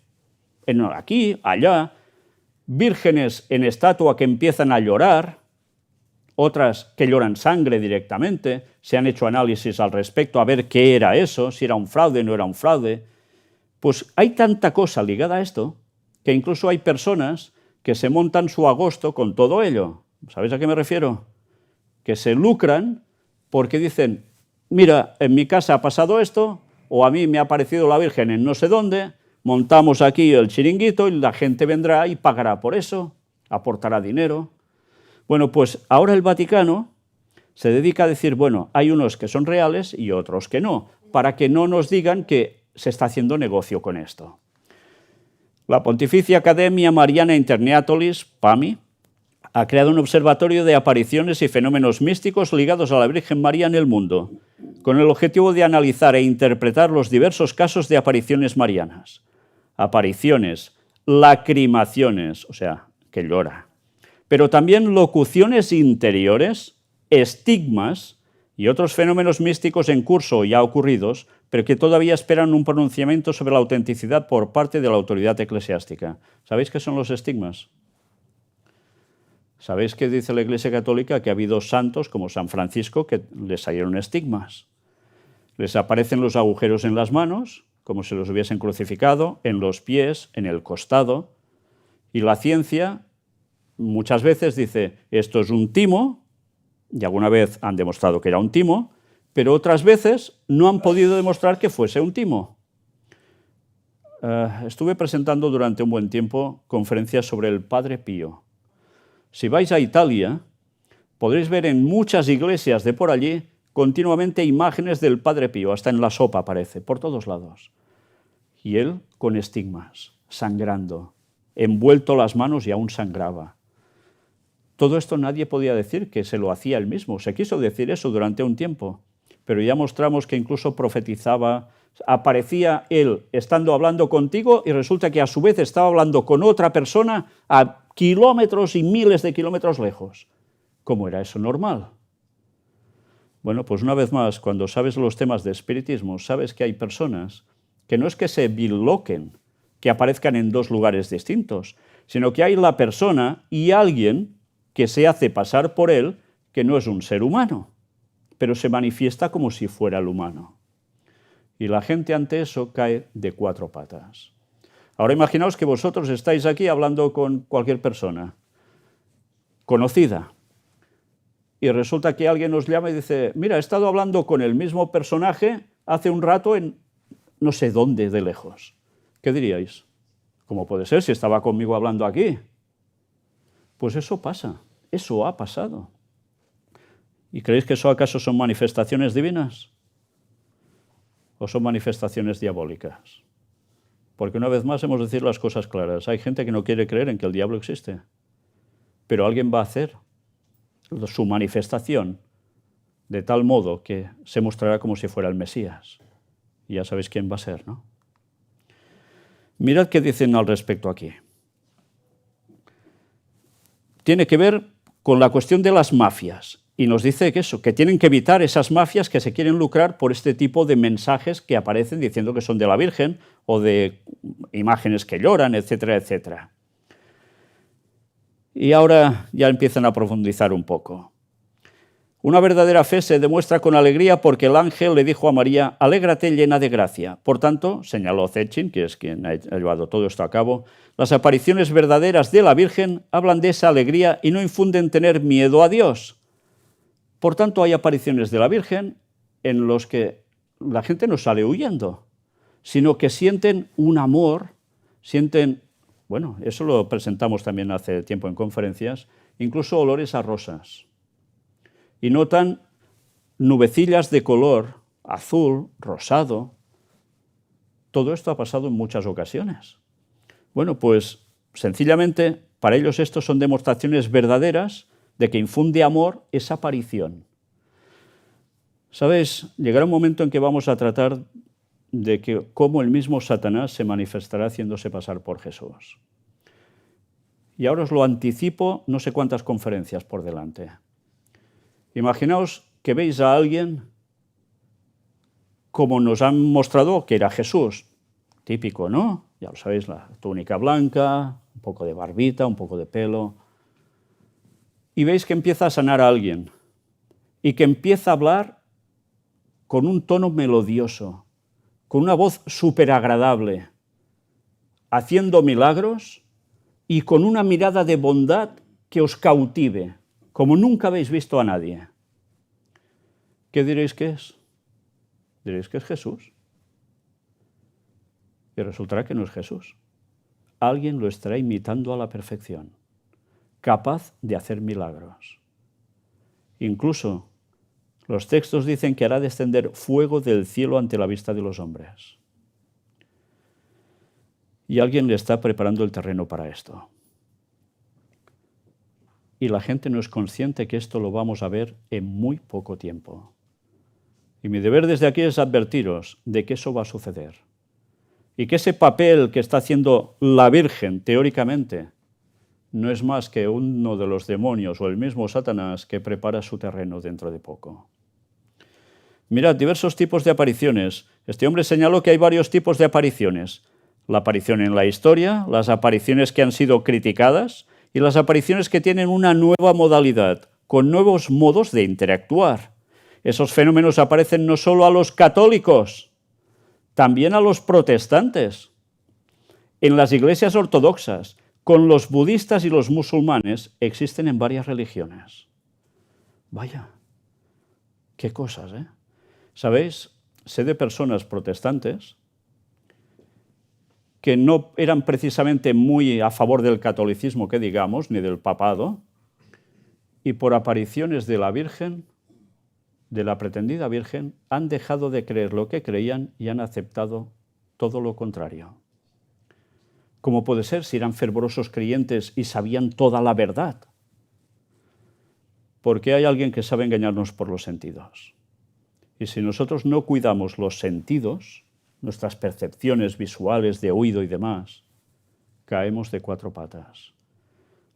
aquí, allá, vírgenes en estatua que empiezan a llorar, otras que lloran sangre directamente. Se han hecho análisis al respecto a ver qué era eso, si era un fraude o no era un fraude. Pues hay tanta cosa ligada a esto que incluso hay personas que se montan su agosto con todo ello. ¿Sabéis a qué me refiero? Que se lucran porque dicen, mira, en mi casa ha pasado esto, o a mí me ha aparecido la Virgen en no sé dónde, montamos aquí el chiringuito y la gente vendrá y pagará por eso, aportará dinero. Bueno, pues ahora el Vaticano se dedica a decir, bueno, hay unos que son reales y otros que no, para que no nos digan que se está haciendo negocio con esto. La Pontificia Academia Mariana Internationalis, PAMI, ha creado un observatorio de apariciones y fenómenos místicos ligados a la Virgen María en el mundo, con el objetivo de analizar e interpretar los diversos casos de apariciones marianas. Apariciones, lacrimaciones, o sea, que llora, pero también locuciones interiores, estigmas y otros fenómenos místicos en curso ya ocurridos, pero que todavía esperan un pronunciamiento sobre la autenticidad por parte de la autoridad eclesiástica. ¿Sabéis qué son los estigmas? ¿Sabéis qué dice la Iglesia Católica? Que ha habido santos como San Francisco que les salieron estigmas. Les aparecen los agujeros en las manos, como si los hubiesen crucificado, en los pies, en el costado. Y la ciencia muchas veces dice, esto es un timo, y alguna vez han demostrado que era un timo, pero otras veces no han podido demostrar que fuese un timo. Estuve presentando durante un buen tiempo conferencias sobre el Padre Pío. Si vais a Italia, podréis ver en muchas iglesias de por allí continuamente imágenes del Padre Pío, hasta en la sopa aparece, por todos lados. Y él con estigmas, sangrando, envuelto las manos y aún sangraba. Todo esto nadie podía decir que se lo hacía él mismo. Se quiso decir eso durante un tiempo, pero ya mostramos que incluso profetizaba, aparecía él estando hablando contigo y resulta que a su vez estaba hablando con otra persona a kilómetros y miles de kilómetros lejos. ¿Cómo era eso normal? Bueno, pues una vez más, cuando sabes los temas de espiritismo, sabes que hay personas que no es que se biloquen, que aparezcan en dos lugares distintos, sino que hay la persona y alguien que se hace pasar por él, que no es un ser humano, pero se manifiesta como si fuera el humano. Y la gente ante eso cae de cuatro patas. Ahora imaginaos que vosotros estáis aquí hablando con cualquier persona conocida y resulta que alguien os llama y dice, mira, he estado hablando con el mismo personaje hace un rato en no sé dónde de lejos. ¿Qué diríais? ¿Cómo puede ser si estaba conmigo hablando aquí? Pues eso pasa, eso ha pasado. ¿Y creéis que eso acaso son manifestaciones divinas? ¿O son manifestaciones diabólicas? Porque una vez más hemos de decir las cosas claras. Hay gente que no quiere creer en que el diablo existe, pero alguien va a hacer su manifestación de tal modo que se mostrará como si fuera el Mesías. Y ya sabéis quién va a ser, ¿no? Mirad qué dicen al respecto aquí. Tiene que ver con la cuestión de las mafias. Y nos dice que eso, que tienen que evitar esas mafias que se quieren lucrar por este tipo de mensajes que aparecen diciendo que son de la Virgen o de imágenes que lloran, etcétera, etcétera. Y ahora ya empiezan a profundizar un poco. Una verdadera fe se demuestra con alegría porque el ángel le dijo a María, alégrate llena de gracia. Por tanto, señaló Zetchin, que es quien ha llevado todo esto a cabo, las apariciones verdaderas de la Virgen hablan de esa alegría y no infunden tener miedo a Dios. Por tanto, hay apariciones de la Virgen en los que la gente no sale huyendo, sino que sienten un amor, sienten, bueno, eso lo presentamos también hace tiempo en conferencias, incluso olores a rosas. Y notan nubecillas de color azul, rosado. Todo esto ha pasado en muchas ocasiones. Bueno, pues sencillamente para ellos estos son demostraciones verdaderas de que infunde amor esa aparición. ¿Sabéis? Llegará un momento en que vamos a tratar de que cómo el mismo Satanás se manifestará haciéndose pasar por Jesús. Y ahora os lo anticipo, no sé cuántas conferencias por delante. Imaginaos que veis a alguien como nos han mostrado que era Jesús. Típico, ¿no? Ya lo sabéis, la túnica blanca, un poco de barbita, un poco de pelo. Y veis que empieza a sanar a alguien y que empieza a hablar con un tono melodioso, con una voz súper agradable, haciendo milagros y con una mirada de bondad que os cautive, como nunca habéis visto a nadie. ¿Qué diréis que es? Diréis que es Jesús. Y resultará que no es Jesús. Alguien lo estará imitando a la perfección, capaz de hacer milagros. Incluso los textos dicen que hará descender fuego del cielo ante la vista de los hombres. Y alguien le está preparando el terreno para esto. Y la gente no es consciente que esto lo vamos a ver en muy poco tiempo. Y mi deber desde aquí es advertiros de que eso va a suceder. Y que ese papel que está haciendo la Virgen, teóricamente, no es más que uno de los demonios o el mismo Satanás que prepara su terreno dentro de poco. Mirad, diversos tipos de apariciones. Este hombre señaló que hay varios tipos de apariciones. La aparición en la historia, las apariciones que han sido criticadas y las apariciones que tienen una nueva modalidad, con nuevos modos de interactuar. Esos fenómenos aparecen no solo a los católicos, también a los protestantes. En las iglesias ortodoxas, con los budistas y los musulmanes, existen en varias religiones. Vaya, qué cosas, ¿eh? ¿Sabéis? Sé de personas protestantes que no eran precisamente muy a favor del catolicismo, que digamos, ni del papado, y por apariciones de la Virgen, de la pretendida Virgen, han dejado de creer lo que creían y han aceptado todo lo contrario. ¿Cómo puede ser si eran fervorosos creyentes y sabían toda la verdad? Porque hay alguien que sabe engañarnos por los sentidos. Y si nosotros no cuidamos los sentidos, nuestras percepciones visuales de oído y demás, caemos de cuatro patas.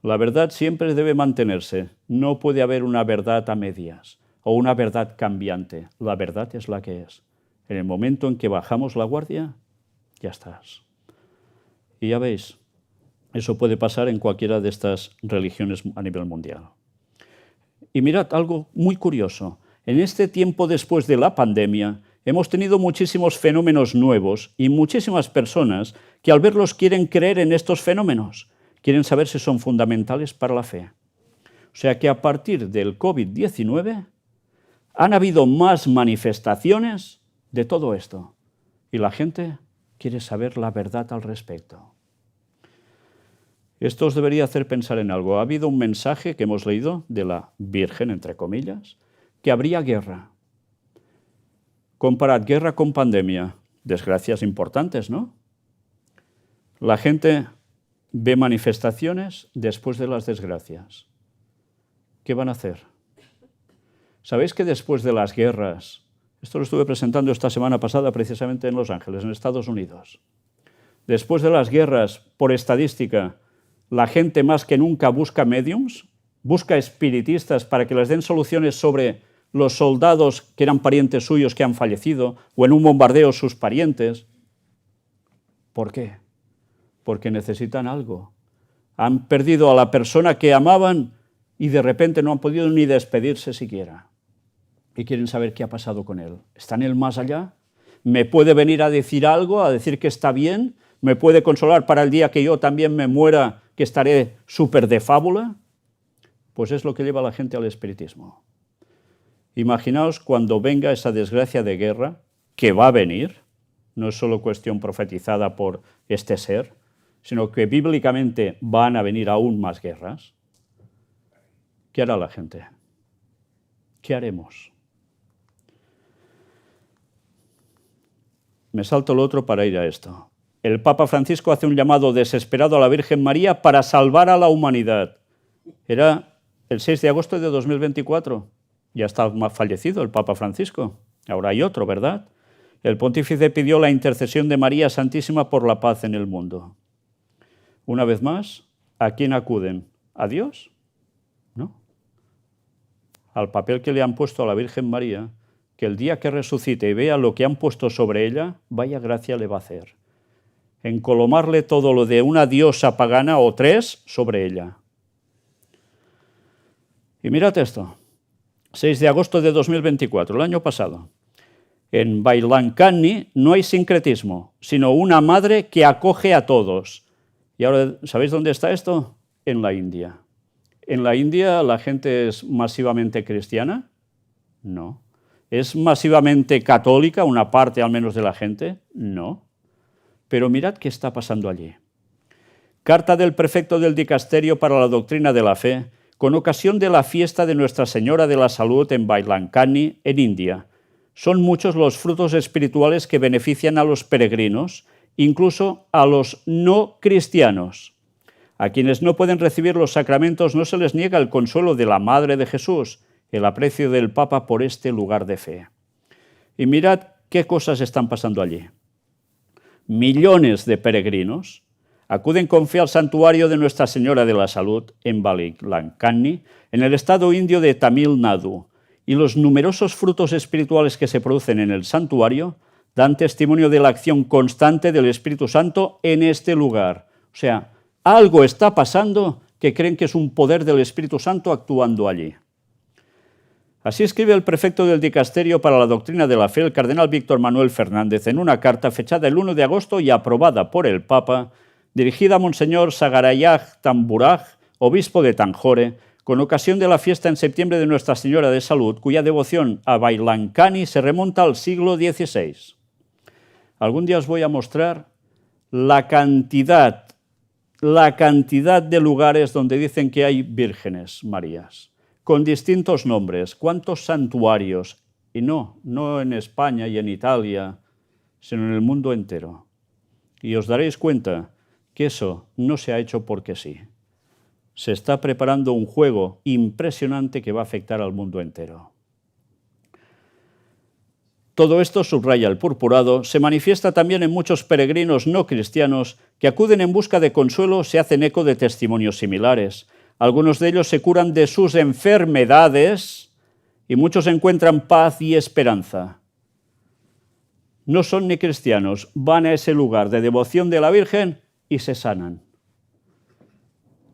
La verdad siempre debe mantenerse. No puede haber una verdad a medias o una verdad cambiante. La verdad es la que es. En el momento en que bajamos la guardia, ya estás. Y ya veis, eso puede pasar en cualquiera de estas religiones a nivel mundial. Y mirad, algo muy curioso. En este tiempo después de la pandemia, hemos tenido muchísimos fenómenos nuevos y muchísimas personas que al verlos quieren creer en estos fenómenos, quieren saber si son fundamentales para la fe. O sea que a partir del COVID-19 han habido más manifestaciones de todo esto y la gente quiere saber la verdad al respecto. Esto os debería hacer pensar en algo. Ha habido un mensaje que hemos leído de la Virgen, entre comillas, que habría guerra. Comparad guerra con pandemia. Desgracias importantes, ¿no? La gente ve manifestaciones después de las desgracias. ¿Qué van a hacer? ¿Sabéis que después de las guerras, esto lo estuve presentando esta semana pasada precisamente en Los Ángeles, en Estados Unidos, después de las guerras, por estadística, la gente más que nunca busca médiums, busca espiritistas para que les den soluciones sobre los soldados que eran parientes suyos que han fallecido, o en un bombardeo sus parientes? ¿Por qué? Porque necesitan algo. Han perdido a la persona que amaban y de repente no han podido ni despedirse siquiera. Y quieren saber qué ha pasado con él. ¿Está en el más allá? ¿Me puede venir a decir algo, a decir que está bien? ¿Me puede consolar para el día que yo también me muera, que estaré súper de fábula? Pues es lo que lleva a la gente al espiritismo. Imaginaos cuando venga esa desgracia de guerra, que va a venir, no es solo cuestión profetizada por este ser, sino que bíblicamente van a venir aún más guerras. ¿Qué hará la gente? ¿Qué haremos? Me salto lo otro para ir a esto. El Papa Francisco hace un llamado desesperado a la Virgen María para salvar a la humanidad. Era el 6 de agosto de 2024. Ya está fallecido el Papa Francisco. Ahora hay otro, ¿verdad? El pontífice pidió la intercesión de María Santísima por la paz en el mundo. Una vez más, ¿a quién acuden? ¿A Dios? ¿No? Al papel que le han puesto a la Virgen María, que el día que resucite y vea lo que han puesto sobre ella, vaya gracia le va a hacer. Encolomarle todo lo de una diosa pagana o tres sobre ella. Y mirad esto. 6 de agosto de 2024, el año pasado. En Bailancani no hay sincretismo, sino una madre que acoge a todos. Y ahora, ¿sabéis dónde está esto? En la India. ¿En la India la gente es masivamente cristiana? No. ¿Es masivamente católica una parte al menos de la gente? No. Pero mirad qué está pasando allí. Carta del prefecto del Dicasterio para la Doctrina de la Fe, con ocasión de la fiesta de Nuestra Señora de la Salud en Bailankani, en India. Son muchos los frutos espirituales que benefician a los peregrinos, incluso a los no cristianos. A quienes no pueden recibir los sacramentos no se les niega el consuelo de la Madre de Jesús, el aprecio del Papa por este lugar de fe. Y mirad qué cosas están pasando allí. Millones de peregrinos acuden con fe al santuario de Nuestra Señora de la Salud en Bailankani, en el estado indio de Tamil Nadu, y los numerosos frutos espirituales que se producen en el santuario dan testimonio de la acción constante del Espíritu Santo en este lugar. O sea, algo está pasando que creen que es un poder del Espíritu Santo actuando allí. Así escribe el prefecto del Dicasterio para la Doctrina de la Fe, el cardenal Víctor Manuel Fernández, en una carta fechada el 1 de agosto y aprobada por el Papa, dirigida a Monseñor Sagarayaj Tamburaj, obispo de Tanjore, con ocasión de la fiesta en septiembre de Nuestra Señora de Salud, cuya devoción a Bailankani se remonta al siglo XVI. Algún día os voy a mostrar la cantidad de lugares donde dicen que hay vírgenes Marías, con distintos nombres, cuántos santuarios, y no en España y en Italia, sino en el mundo entero. Y os daréis cuenta que eso no se ha hecho porque sí. Se está preparando un juego impresionante que va a afectar al mundo entero. Todo esto, subraya el purpurado, se manifiesta también en muchos peregrinos no cristianos que acuden en busca de consuelo, se hacen eco de testimonios similares. Algunos de ellos se curan de sus enfermedades y muchos encuentran paz y esperanza. No son ni cristianos, van a ese lugar de devoción de la Virgen y se sanan.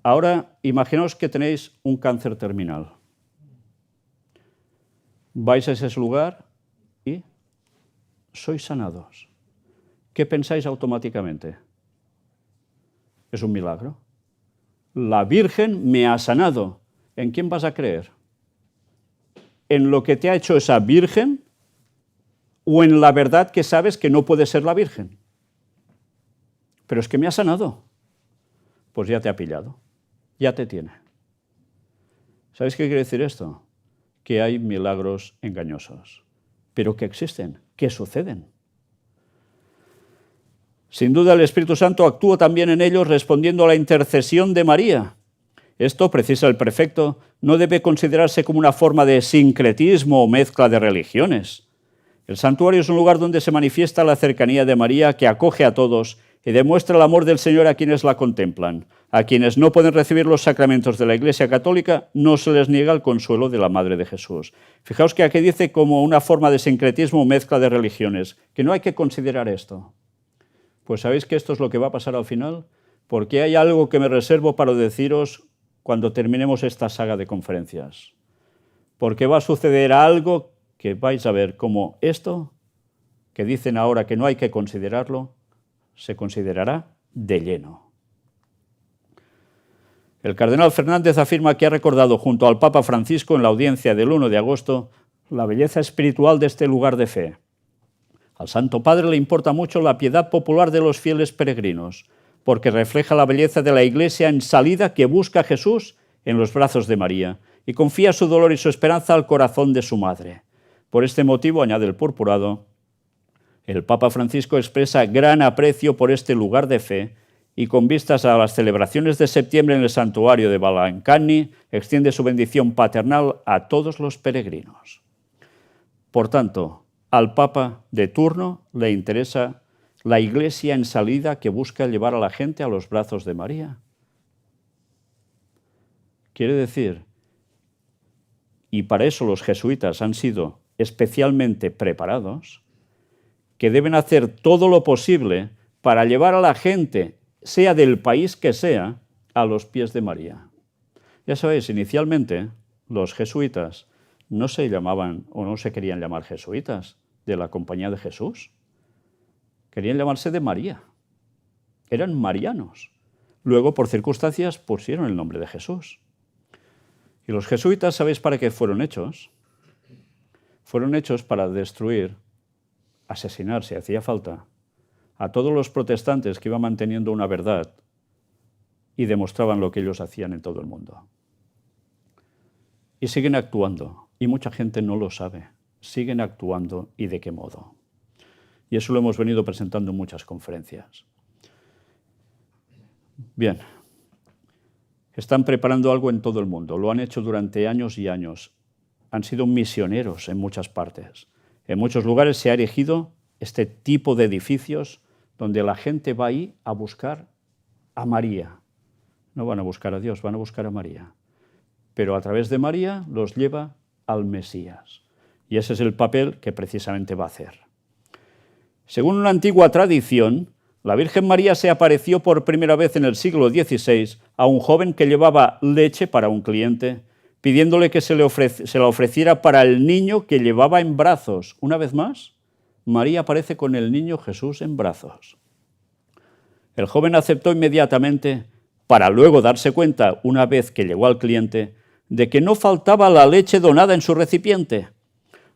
Ahora, imaginaos que tenéis un cáncer terminal. Vais a ese lugar y sois sanados. ¿Qué pensáis automáticamente? Es un milagro. La Virgen me ha sanado. ¿En quién vas a creer? ¿En lo que te ha hecho esa Virgen o en la verdad que sabes que no puede ser la Virgen? Pero es que me ha sanado. Pues ya te ha pillado. Ya te tiene. ¿Sabéis qué quiere decir esto? Que hay milagros engañosos, pero que existen, que suceden. Sin duda el Espíritu Santo actúa también en ellos respondiendo a la intercesión de María. Esto, precisa el prefecto, no debe considerarse como una forma de sincretismo o mezcla de religiones. El santuario es un lugar donde se manifiesta la cercanía de María que acoge a todos y demuestra el amor del Señor a quienes la contemplan. A quienes no pueden recibir los sacramentos de la Iglesia Católica no se les niega el consuelo de la Madre de Jesús. Fijaos que aquí dice como una forma de sincretismo o mezcla de religiones, que no hay que considerar esto. Pues ¿sabéis que esto es lo que va a pasar al final? Porque hay algo que me reservo para deciros cuando terminemos esta saga de conferencias. Porque va a suceder algo que vais a ver como esto, que dicen ahora que no hay que considerarlo, se considerará de lleno. El cardenal Fernández afirma que ha recordado junto al Papa Francisco en la audiencia del 1 de agosto la belleza espiritual de este lugar de fe. Al Santo Padre le importa mucho la piedad popular de los fieles peregrinos, porque refleja la belleza de la Iglesia en salida que busca a Jesús en los brazos de María y confía su dolor y su esperanza al corazón de su madre. Por este motivo, añade el purpurado, el Papa Francisco expresa gran aprecio por este lugar de fe y con vistas a las celebraciones de septiembre en el santuario de Bailankani, extiende su bendición paternal a todos los peregrinos. Por tanto, al Papa de turno le interesa la Iglesia en salida que busca llevar a la gente a los brazos de María. Quiere decir, y para eso los jesuitas han sido especialmente preparados, que deben hacer todo lo posible para llevar a la gente, sea del país que sea, a los pies de María. Ya sabéis, inicialmente los jesuitas no se llamaban o no se querían llamar jesuitas de la Compañía de Jesús. Querían llamarse de María. Eran marianos. Luego, por circunstancias, pusieron el nombre de Jesús. Y los jesuitas, ¿sabéis para qué fueron hechos? fueron hechos para destruir, asesinar si hacía falta, a todos los protestantes que iban manteniendo una verdad y demostraban lo que ellos hacían en todo el mundo. Y siguen actuando, y mucha gente no lo sabe. Siguen actuando, ¿y de qué modo? Y eso lo hemos venido presentando en muchas conferencias. Bien, están preparando algo en todo el mundo, lo han hecho durante años y años. Han sido misioneros en muchas partes. En muchos lugares se ha erigido este tipo de edificios donde la gente va ahí a buscar a María. No van a buscar a Dios, van a buscar a María. Pero a través de María los lleva al Mesías. Y ese es el papel que precisamente va a hacer. Según una antigua tradición, la Virgen María se apareció por primera vez en el siglo XVI a un joven que llevaba leche para un cliente, pidiéndole que se la ofreciera para el niño que llevaba en brazos. Una vez más, María aparece con el niño Jesús en brazos. El joven aceptó inmediatamente, para luego darse cuenta, una vez que llegó al cliente, de que no faltaba la leche donada en su recipiente.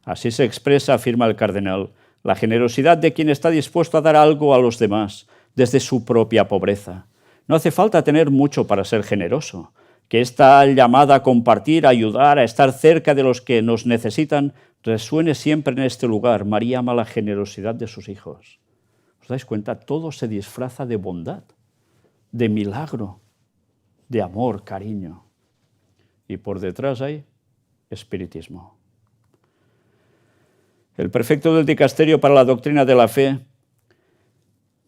Así se expresa, afirma el cardenal, la generosidad de quien está dispuesto a dar algo a los demás, desde su propia pobreza. No hace falta tener mucho para ser generoso. Que esta llamada a compartir, a ayudar, a estar cerca de los que nos necesitan, resuene siempre en este lugar. María ama la generosidad de sus hijos. ¿Os dais cuenta? Todo se disfraza de bondad, de milagro, de amor, cariño. Y por detrás hay espiritismo. El prefecto del dicasterio para la doctrina de la fe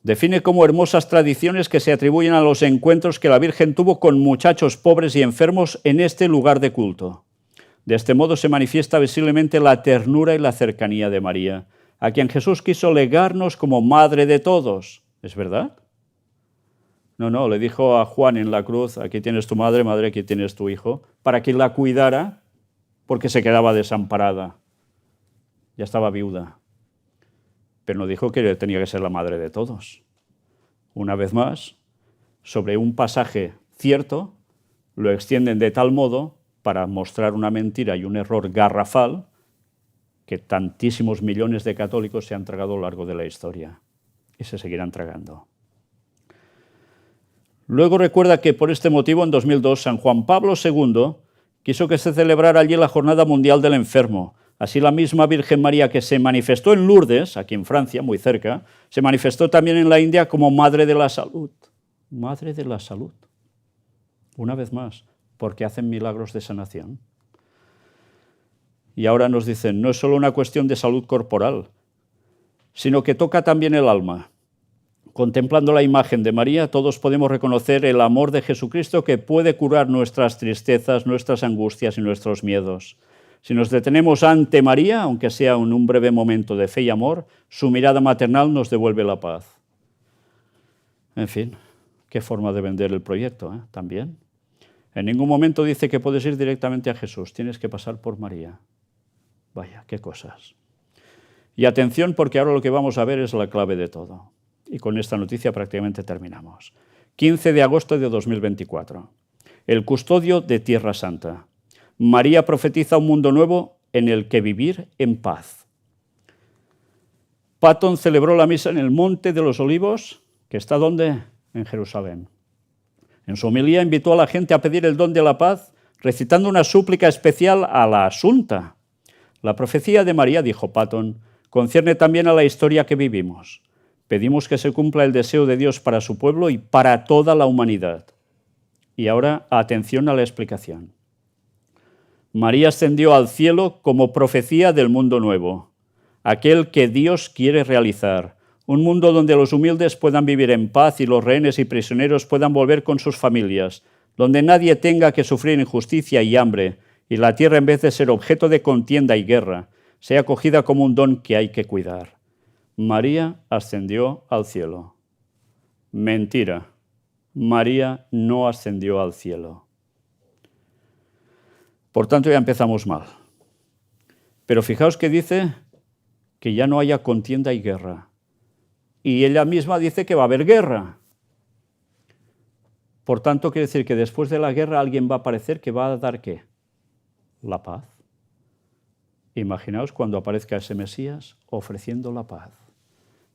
define como hermosas tradiciones que se atribuyen a los encuentros que la Virgen tuvo con muchachos pobres y enfermos en este lugar de culto. De este modo se manifiesta visiblemente la ternura y la cercanía de María, a quien Jesús quiso legarnos como madre de todos. ¿Es verdad? No, le dijo a Juan en la cruz, aquí tienes tu madre, madre, aquí tienes tu hijo, para que la cuidara porque se quedaba desamparada. Ya estaba viuda. Pero no dijo que tenía que ser la madre de todos. Una vez más, sobre un pasaje cierto, lo extienden de tal modo para mostrar una mentira y un error garrafal que tantísimos millones de católicos se han tragado a lo largo de la historia y se seguirán tragando. Luego recuerda que por este motivo en 2002 San Juan Pablo II quiso que se celebrara allí la Jornada Mundial del Enfermo. Así la misma Virgen María que se manifestó en Lourdes, aquí en Francia, muy cerca, se manifestó también en la India como Madre de la Salud. Madre de la Salud. Una vez más, porque hacen milagros de sanación. Y ahora nos dicen, no es solo una cuestión de salud corporal, sino que toca también el alma. Contemplando la imagen de María, todos podemos reconocer el amor de Jesucristo que puede curar nuestras tristezas, nuestras angustias y nuestros miedos. Si nos detenemos ante María, aunque sea en un breve momento de fe y amor, su mirada maternal nos devuelve la paz. En fin, qué forma de vender el proyecto, ¿eh? También. En ningún momento dice que puedes ir directamente a Jesús, tienes que pasar por María. Vaya, qué cosas. Y atención, porque ahora lo que vamos a ver es la clave de todo. Y con esta noticia prácticamente terminamos. 15 de agosto de 2024. El custodio de Tierra Santa. María profetiza un mundo nuevo en el que vivir en paz. Patton celebró la misa en el Monte de los Olivos, que está ¿dónde? En Jerusalén. En su homilía invitó a la gente a pedir el don de la paz, recitando una súplica especial a la Asunta. La profecía de María, dijo Patton, concierne también a la historia que vivimos. Pedimos que se cumpla el deseo de Dios para su pueblo y para toda la humanidad. Y ahora, atención a la explicación. María ascendió al cielo como profecía del mundo nuevo, aquel que Dios quiere realizar, un mundo donde los humildes puedan vivir en paz y los rehenes y prisioneros puedan volver con sus familias, donde nadie tenga que sufrir injusticia y hambre, y la tierra, en vez de ser objeto de contienda y guerra, sea acogida como un don que hay que cuidar. María ascendió al cielo. Mentira. María no ascendió al cielo. Por tanto, ya empezamos mal. Pero fijaos que dice que ya no haya contienda y guerra. Y ella misma dice que va a haber guerra. Por tanto, quiere decir que después de la guerra alguien va a aparecer que va a dar ¿qué? La paz. Imaginaos cuando aparezca ese Mesías ofreciendo la paz.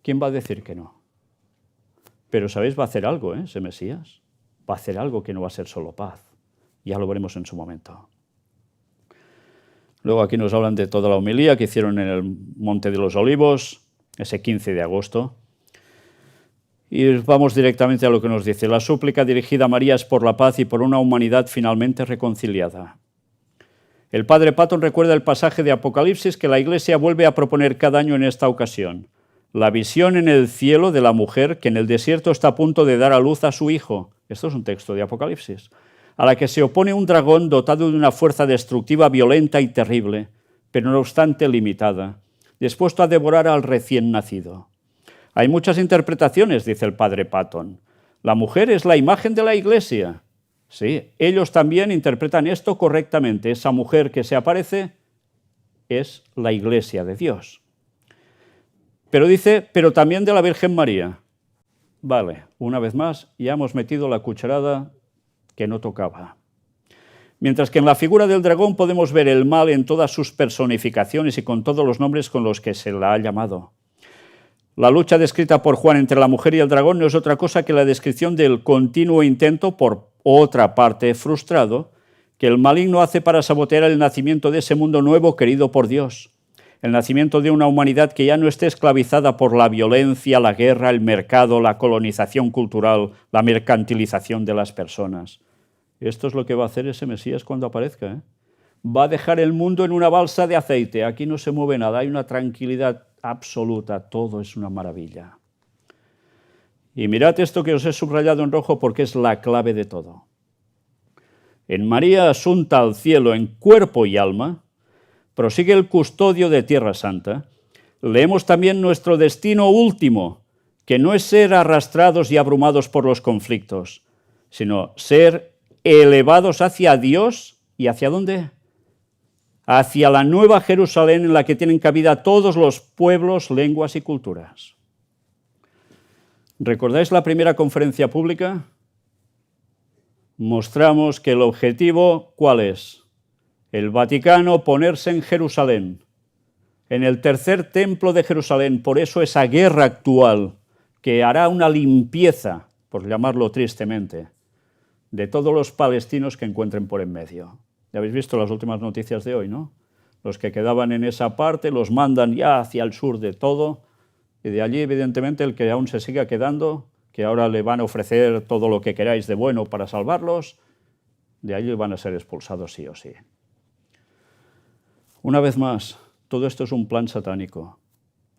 ¿Quién va a decir que no? Pero, ¿sabéis? Va a hacer algo, ese Mesías. Va a hacer algo que no va a ser solo paz. Ya lo veremos en su momento. Luego aquí nos hablan de toda la homilía que hicieron en el Monte de los Olivos, ese 15 de agosto. Y vamos directamente a lo que nos dice. La súplica dirigida a María es por la paz y por una humanidad finalmente reconciliada. El padre Patton recuerda el pasaje de Apocalipsis que la Iglesia vuelve a proponer cada año en esta ocasión. La visión en el cielo de la mujer que en el desierto está a punto de dar a luz a su hijo. Esto es un texto de Apocalipsis. A la que se opone un dragón dotado de una fuerza destructiva violenta y terrible, pero no obstante limitada, dispuesto a devorar al recién nacido. Hay muchas interpretaciones, dice el padre Patton. La mujer es la imagen de la Iglesia. Sí, ellos también interpretan esto correctamente. Esa mujer que se aparece es la Iglesia de Dios. Pero dice, pero también de la Virgen María. Vale, una vez más, ya hemos metido la cucharada que no tocaba. Mientras que en la figura del dragón podemos ver el mal en todas sus personificaciones y con todos los nombres con los que se la ha llamado. La lucha descrita por Juan entre la mujer y el dragón no es otra cosa que la descripción del continuo intento, por otra parte frustrado, que el maligno hace para sabotear el nacimiento de ese mundo nuevo querido por Dios. El nacimiento de una humanidad que ya no esté esclavizada por la violencia, la guerra, el mercado, la colonización cultural, la mercantilización de las personas. Esto es lo que va a hacer ese Mesías cuando aparezca. Va a dejar el mundo en una balsa de aceite. Aquí no se mueve nada, hay una tranquilidad absoluta, todo es una maravilla. Y mirad esto que os he subrayado en rojo porque es la clave de todo. En María asunta al cielo en cuerpo y alma, prosigue el custodio de Tierra Santa, leemos también nuestro destino último, que no es ser arrastrados y abrumados por los conflictos, sino ser elevados hacia Dios. ¿Y hacia dónde? Hacia la nueva Jerusalén en la que tienen cabida todos los pueblos, lenguas y culturas. ¿Recordáis la primera conferencia pública? Mostramos que el objetivo, ¿cuál es? El Vaticano ponerse en Jerusalén, en el tercer templo de Jerusalén. Por eso esa guerra actual que hará una limpieza, por llamarlo tristemente, de todos los palestinos que encuentren por en medio. Ya habéis visto las últimas noticias de hoy, ¿no? Los que quedaban en esa parte los mandan ya hacia el sur de todo, y de allí, evidentemente, el que aún se siga quedando, que ahora le van a ofrecer todo lo que queráis de bueno para salvarlos, de allí van a ser expulsados sí o sí. Una vez más, todo esto es un plan satánico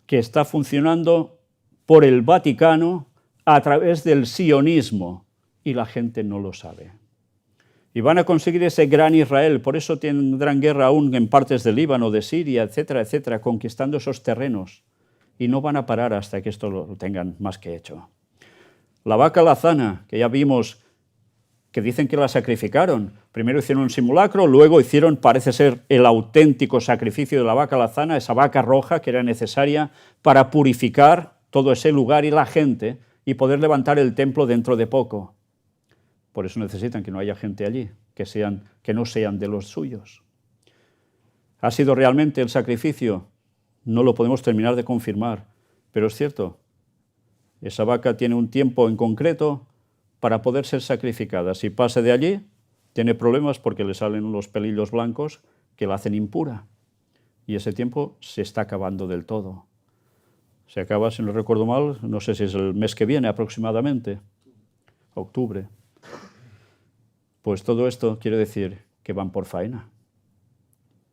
que está funcionando por el Vaticano a través del sionismo, y la gente no lo sabe. Y van a conseguir ese gran Israel, por eso tendrán guerra aún en partes del Líbano, de Siria, etcétera, etcétera, conquistando esos terrenos. Y no van a parar hasta que esto lo tengan más que hecho. La vaca lazana, que ya vimos que dicen que la sacrificaron. Primero hicieron un simulacro, luego hicieron, parece ser, el auténtico sacrificio de la vaca lazana, esa vaca roja que era necesaria para purificar todo ese lugar y la gente y poder levantar el templo dentro de poco. Por eso necesitan que no haya gente allí, que no sean de los suyos. ¿Ha sido realmente el sacrificio? No lo podemos terminar de confirmar, pero es cierto. Esa vaca tiene un tiempo en concreto para poder ser sacrificada. Si pasa de allí, tiene problemas porque le salen los pelillos blancos que la hacen impura. Y ese tiempo se está acabando del todo. Se acaba, si no recuerdo mal, no sé si es el mes que viene aproximadamente, octubre. Pues todo esto quiere decir que van por faena.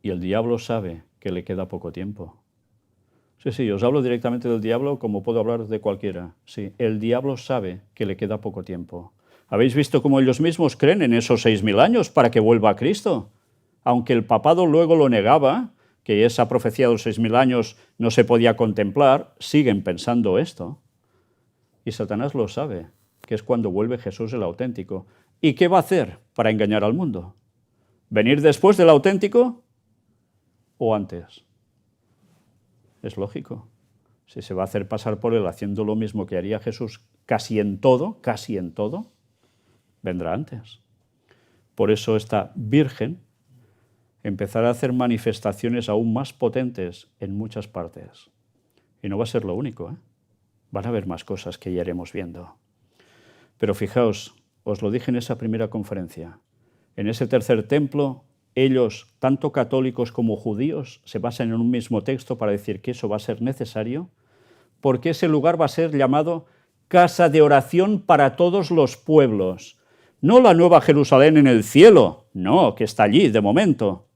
Y el diablo sabe que le queda poco tiempo. Sí, os hablo directamente del diablo como puedo hablar de cualquiera. Sí, el diablo sabe que le queda poco tiempo. ¿Habéis visto cómo ellos mismos creen en esos 6.000 años para que vuelva a Cristo? Aunque el papado luego lo negaba, que esa profecía de los 6.000 años no se podía contemplar, siguen pensando esto. Y Satanás lo sabe, que es cuando vuelve Jesús el auténtico. ¿Y qué va a hacer para engañar al mundo? ¿Venir después del auténtico o antes? Es lógico. Si se va a hacer pasar por él haciendo lo mismo que haría Jesús casi en todo, vendrá antes. Por eso esta virgen empezará a hacer manifestaciones aún más potentes en muchas partes. Y no va a ser lo único, ¿eh? Van a haber más cosas que ya iremos viendo. Pero fijaos, os lo dije en esa primera conferencia, en ese tercer templo, ellos, tanto católicos como judíos, se basan en un mismo texto para decir que eso va a ser necesario, porque ese lugar va a ser llamado casa de oración para todos los pueblos. No la nueva Jerusalén en el cielo, no, que está allí de momento,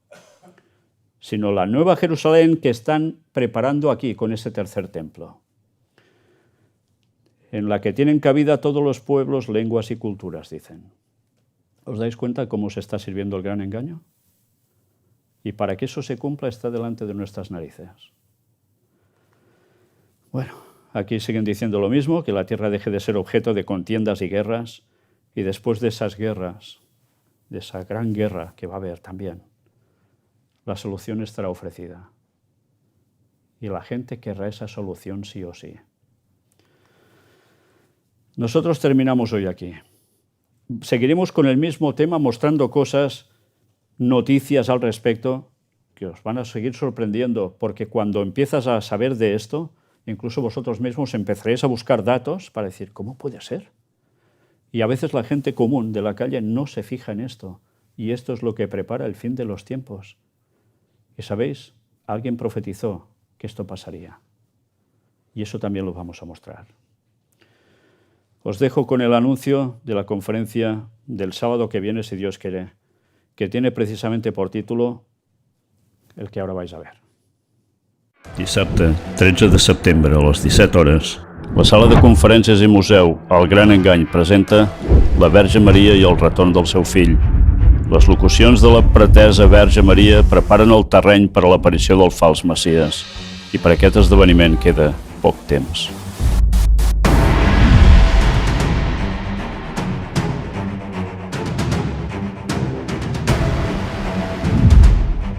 sino la nueva Jerusalén que están preparando aquí con ese tercer templo, en la que tienen cabida todos los pueblos, lenguas y culturas, dicen. ¿Os dais cuenta cómo se está sirviendo el gran engaño? Y para que eso se cumpla está delante de nuestras narices. Bueno, aquí siguen diciendo lo mismo, que la tierra deje de ser objeto de contiendas y guerras, y después de esas guerras, de esa gran guerra que va a haber también, la solución estará ofrecida. Y la gente querrá esa solución sí o sí. Nosotros terminamos hoy aquí. Seguiremos con el mismo tema mostrando cosas, noticias al respecto, que os van a seguir sorprendiendo, porque cuando empiezas a saber de esto, incluso vosotros mismos empezaréis a buscar datos para decir, ¿cómo puede ser? Y a veces la gente común de la calle no se fija en esto, y esto es lo que prepara el fin de los tiempos. Y sabéis, alguien profetizó que esto pasaría, y eso también lo vamos a mostrar. Os dejo con el anuncio de la conferencia del sábado que viene, si Dios quiere, que tiene precisamente por título el que ahora vais a ver. Dissabte, 13 de setembre, a les 17 hores, la sala de conferències i museu El Gran Engany presenta la Verge Maria i el retorn del seu fill. Les locucions de la pretesa Verge Maria preparen el terreny per a l'aparició del fals Messies, i per a aquest esdeveniment queda poc temps.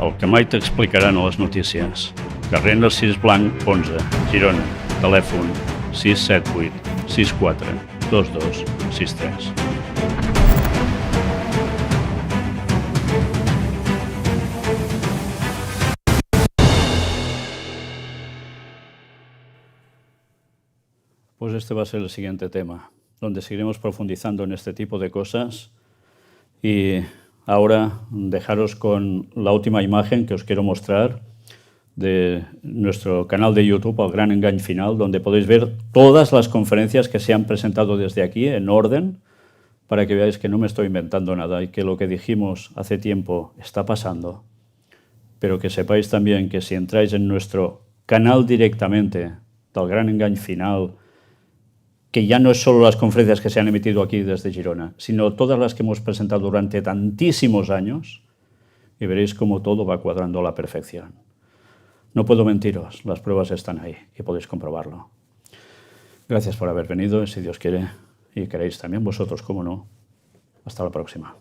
El que mai t'explicaran a les notícies. Carrer Narcís Blanc, 11, Girona. Telèfon 678 64 22 63. Pues este va a ser el siguiente tema, donde seguiremos profundizando en este tipo de cosas. Y ahora dejaros con la última imagen que os quiero mostrar de nuestro canal de YouTube, El Gran Engany Final, donde podéis ver todas las conferencias que se han presentado desde aquí en orden, para que veáis que no me estoy inventando nada y que lo que dijimos hace tiempo está pasando. Pero que sepáis también que si entráis en nuestro canal directamente del Gran Engany Final, que ya no es solo las conferencias que se han emitido aquí desde Girona, sino todas las que hemos presentado durante tantísimos años, y veréis cómo todo va cuadrando a la perfección. No puedo mentiros, las pruebas están ahí y podéis comprobarlo. Gracias por haber venido, y si Dios quiere, y queréis también vosotros, cómo no. Hasta la próxima.